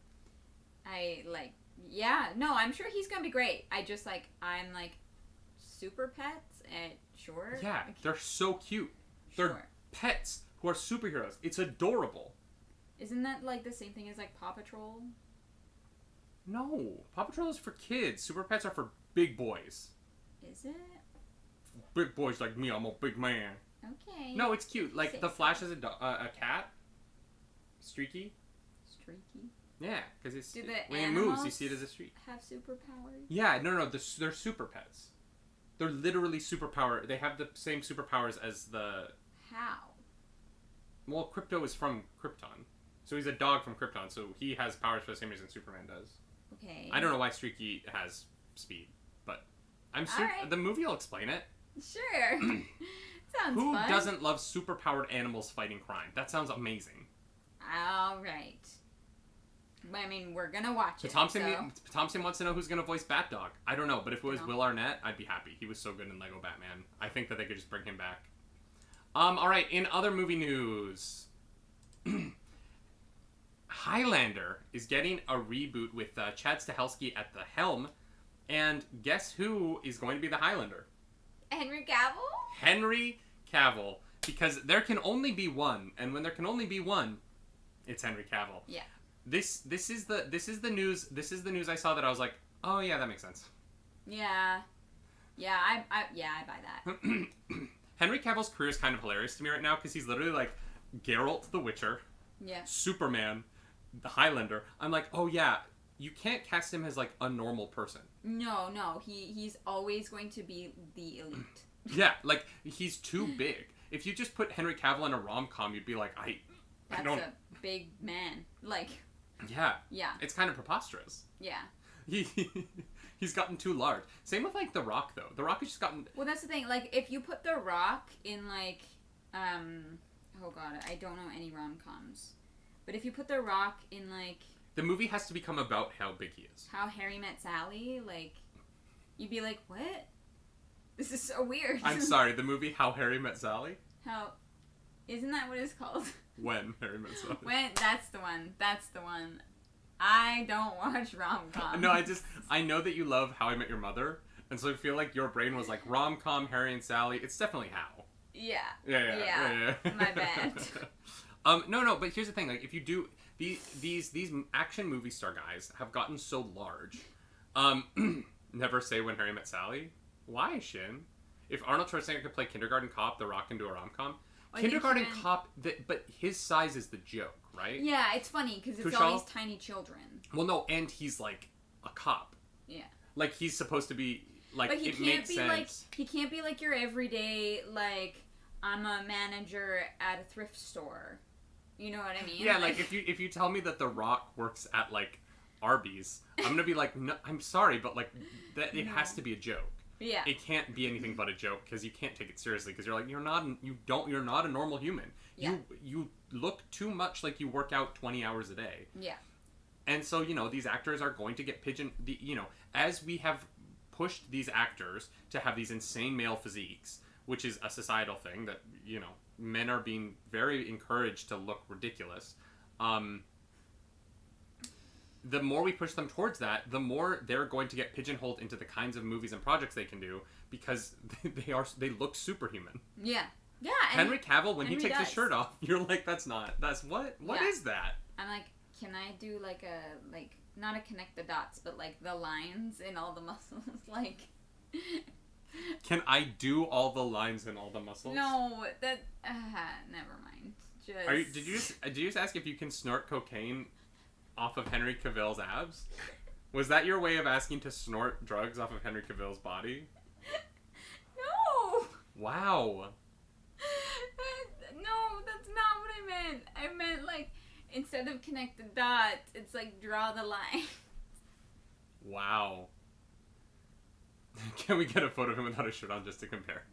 Yeah, no, I'm sure he's gonna be great. I'm like, Super Pets? Sure. Yeah, they're so cute. Sure. They're pets who are superheroes. It's adorable. Isn't that like the same thing as like Paw Patrol? No, Paw Patrol is for kids. Super Pets are for big boys. Is it? Big boys like me, I'm a big man. Okay. No, it's cute. Like the Flash is a cat. Streaky. Streaky. Yeah, because when it it moves, you see it as a streak. Have superpowers? Yeah, no, they're super pets. They're literally superpower. They have the same superpowers as the. How? Well, Crypto is from Krypton. So he's a dog from Krypton, so he has powers for the same reason Superman does. Okay. I don't know why Streaky has speed, but I'm sure the movie will explain it. Sure. Sounds Who fun. doesn't love superpowered animals fighting crime? That sounds amazing. All right. I mean, we're gonna watch it. Thompson wants to know who's gonna voice Bat-Dog. I don't know, but if it was Will Arnett, I'd be happy. He was so good in Lego Batman. I think that they could just bring him back. All right. In other movie news, Highlander is getting a reboot with Chad Stahelski at the helm, and guess who is going to be the Highlander? Henry Cavill? Henry Cavill, because there can only be one, and when there can only be one, it's Henry Cavill. Yeah. This is the news I saw that I was like, oh yeah, that makes sense. Yeah. Yeah, I buy that. Henry Cavill's career is kind of hilarious to me right now because he's literally like Geralt the Witcher, Superman, the Highlander. I'm like, oh yeah, you can't cast him as like a normal person. No, he's always going to be the elite. Yeah, like he's too big. If you just put Henry Cavill in a rom-com, you'd be like, I don't. That's a big man. Like. Yeah. Yeah. It's kind of preposterous. Yeah. He's gotten too large. Same with like The Rock though. The Rock has just gotten. Well, that's the thing. Like, if you put The Rock in like, oh god, I don't know any rom-coms, but if you put The Rock in like. The movie has to become about how big he is. How Harry Met Sally, like, you'd be like, what? This is so weird. I'm sorry, the movie How Harry Met Sally? Isn't that what it's called? When Harry Met Sally. That's the one. I don't watch rom-coms. No, I know that you love How I Met Your Mother, and so I feel like your brain was like, rom-com, Harry and Sally, it's definitely How. Yeah. My bad. No, but here's the thing, like, if you do, these action movie star guys have gotten so large. Never say When Harry Met Sally. Why, Shin? If Arnold Schwarzenegger could play Kindergarten Cop, The Rock can do a rom-com. Kindergarten Cop, but his size is the joke, right? Yeah, it's funny because it's Kushal? all these tiny children. Well, no, and he's like a cop. Yeah. Like he's supposed to be like. But he it can't makes be sense. like he can't be like your everyday like I'm a manager at a thrift store. You know what I mean? Yeah, like if you tell me that The Rock works at like Arby's, I'm gonna be like, no, I'm sorry, but like that it has to be a joke. Yeah. It can't be anything but a joke because you can't take it seriously because you're like you're not a normal human. Yeah. You look too much like you work out 20 hours a day. Yeah. And so, these actors are going to get as we have pushed these actors to have these insane male physiques, which is a societal thing that, men are being very encouraged to look ridiculous. The more we push them towards that, the more they're going to get pigeonholed into the kinds of movies and projects they can do because they look superhuman. Yeah. Yeah. Henry Cavill, when he takes his does. shirt off, you're like, that's what? What is that? I'm like, can I do not a connect the dots, but like the lines in all the muscles, like. Can I do all the lines and all the muscles? No, that never mind. Did you just ask if you can snort cocaine off of Henry Cavill's abs? Was that your way of asking to snort drugs off of Henry Cavill's body? No. Wow. No, that's not what I meant. I meant like instead of connect the dots, it's like draw the line. Wow. Can we get a photo of him without a shirt on just to compare?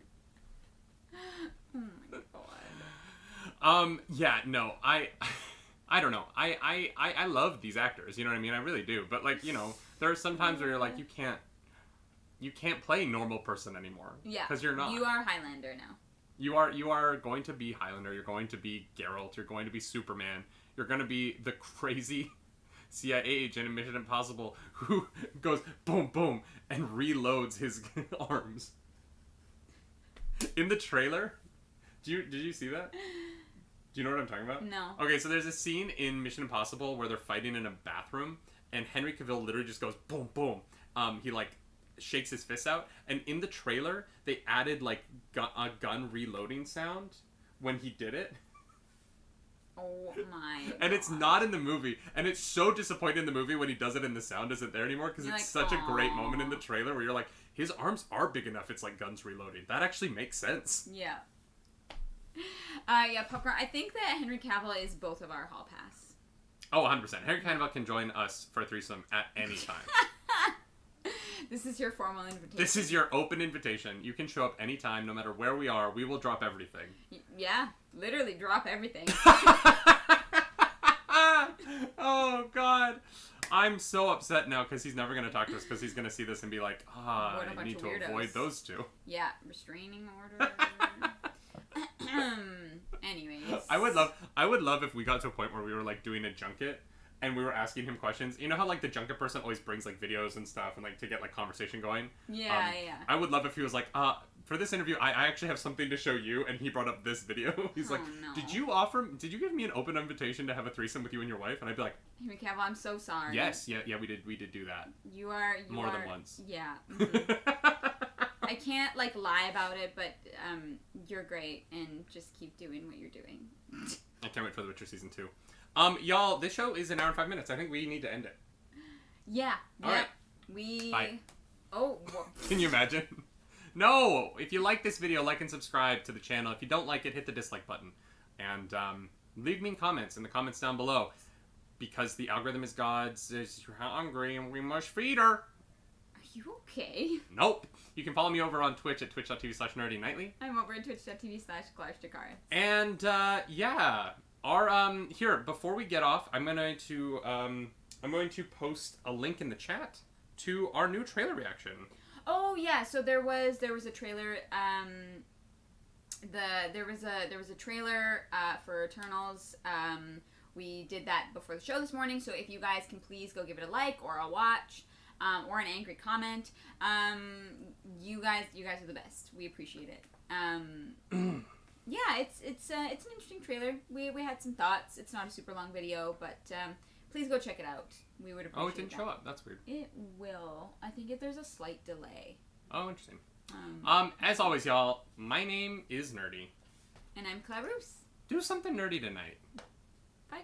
Oh my god. Yeah, no, I don't know. I love these actors, you know what I mean? I really do. But like, there are some times where you're like, you can't play normal person anymore. Yeah. Because you're not. You are Highlander now. You are going to be Highlander, you're going to be Geralt, you're going to be Superman, you're going to be the crazy CIA agent in Mission Impossible who goes boom, boom, and reloads his arms. In the trailer, did you see that? Do you know what I'm talking about? No. Okay, so there's a scene in Mission Impossible where they're fighting in a bathroom, and Henry Cavill literally just goes boom, boom. He like shakes his fists out, and in the trailer they added like a gun reloading sound when he did it. Oh my god. And it's not in the movie, and it's so disappointing in the movie when he does it and the sound isn't there anymore because it's like, such a great moment in the trailer where you're like, his arms are big enough it's like guns reloading. That actually makes sense. Yeah. Yeah, Popcorn. I think that Henry Cavill is both of our hall pass. Oh, 100%. Henry Cavill can join us for a threesome at any time. This is your formal invitation. This is your open invitation. You can show up anytime, no matter where we are. We will drop everything. Yeah, literally drop everything. Oh, God. I'm so upset now because he's never going to talk to us because he's going to see this and be like, I need to avoid those two. Yeah, restraining order. Anyways. I would love if we got to a point where we were like doing a junket and we were asking him questions. You know how like the junket person always brings like videos and stuff and like to get like conversation going? Yeah. I would love if he was like, for this interview, I actually have something to show you, and he brought up this video. He's like, no. did you give me an open invitation to have a threesome with you and your wife? And I'd be like, Henry Cavill, I'm so sorry. yes, yeah, we did do that. You are more than once. Yeah. Mm-hmm. I can't like lie about it, but you're great, and just keep doing what you're doing. I can't wait for The Witcher season 2. Y'all, this show is an hour and 5 minutes. I think we need to end it. Yeah. All right. Bye. Oh. Can you imagine? No! If you like this video, like and subscribe to the channel. If you don't like it, hit the dislike button. And leave me comments in the comments down below. Because the algorithm is God's. You're hungry and we must feed her. Are you okay? Nope. You can follow me over on Twitch at twitch.tv/nerdynightly. I'm over at twitch.tv/ClarishTakara. And yeah. Here, before we get off, I'm going to post a link in the chat to our new trailer reaction. Oh yeah, so there was a trailer. There was a trailer for Eternals. We did that before the show this morning. So if you guys can please go give it a like or a watch, or an angry comment. You guys are the best. We appreciate it. Yeah, it's an interesting trailer. We had some thoughts. It's not a super long video, but please go check it out. We would appreciate it. Oh, it didn't show up. That's weird. It will. I think there's a slight delay. Oh, interesting. As always, y'all, my name is Nerdy. And I'm Clarus. Do something nerdy tonight.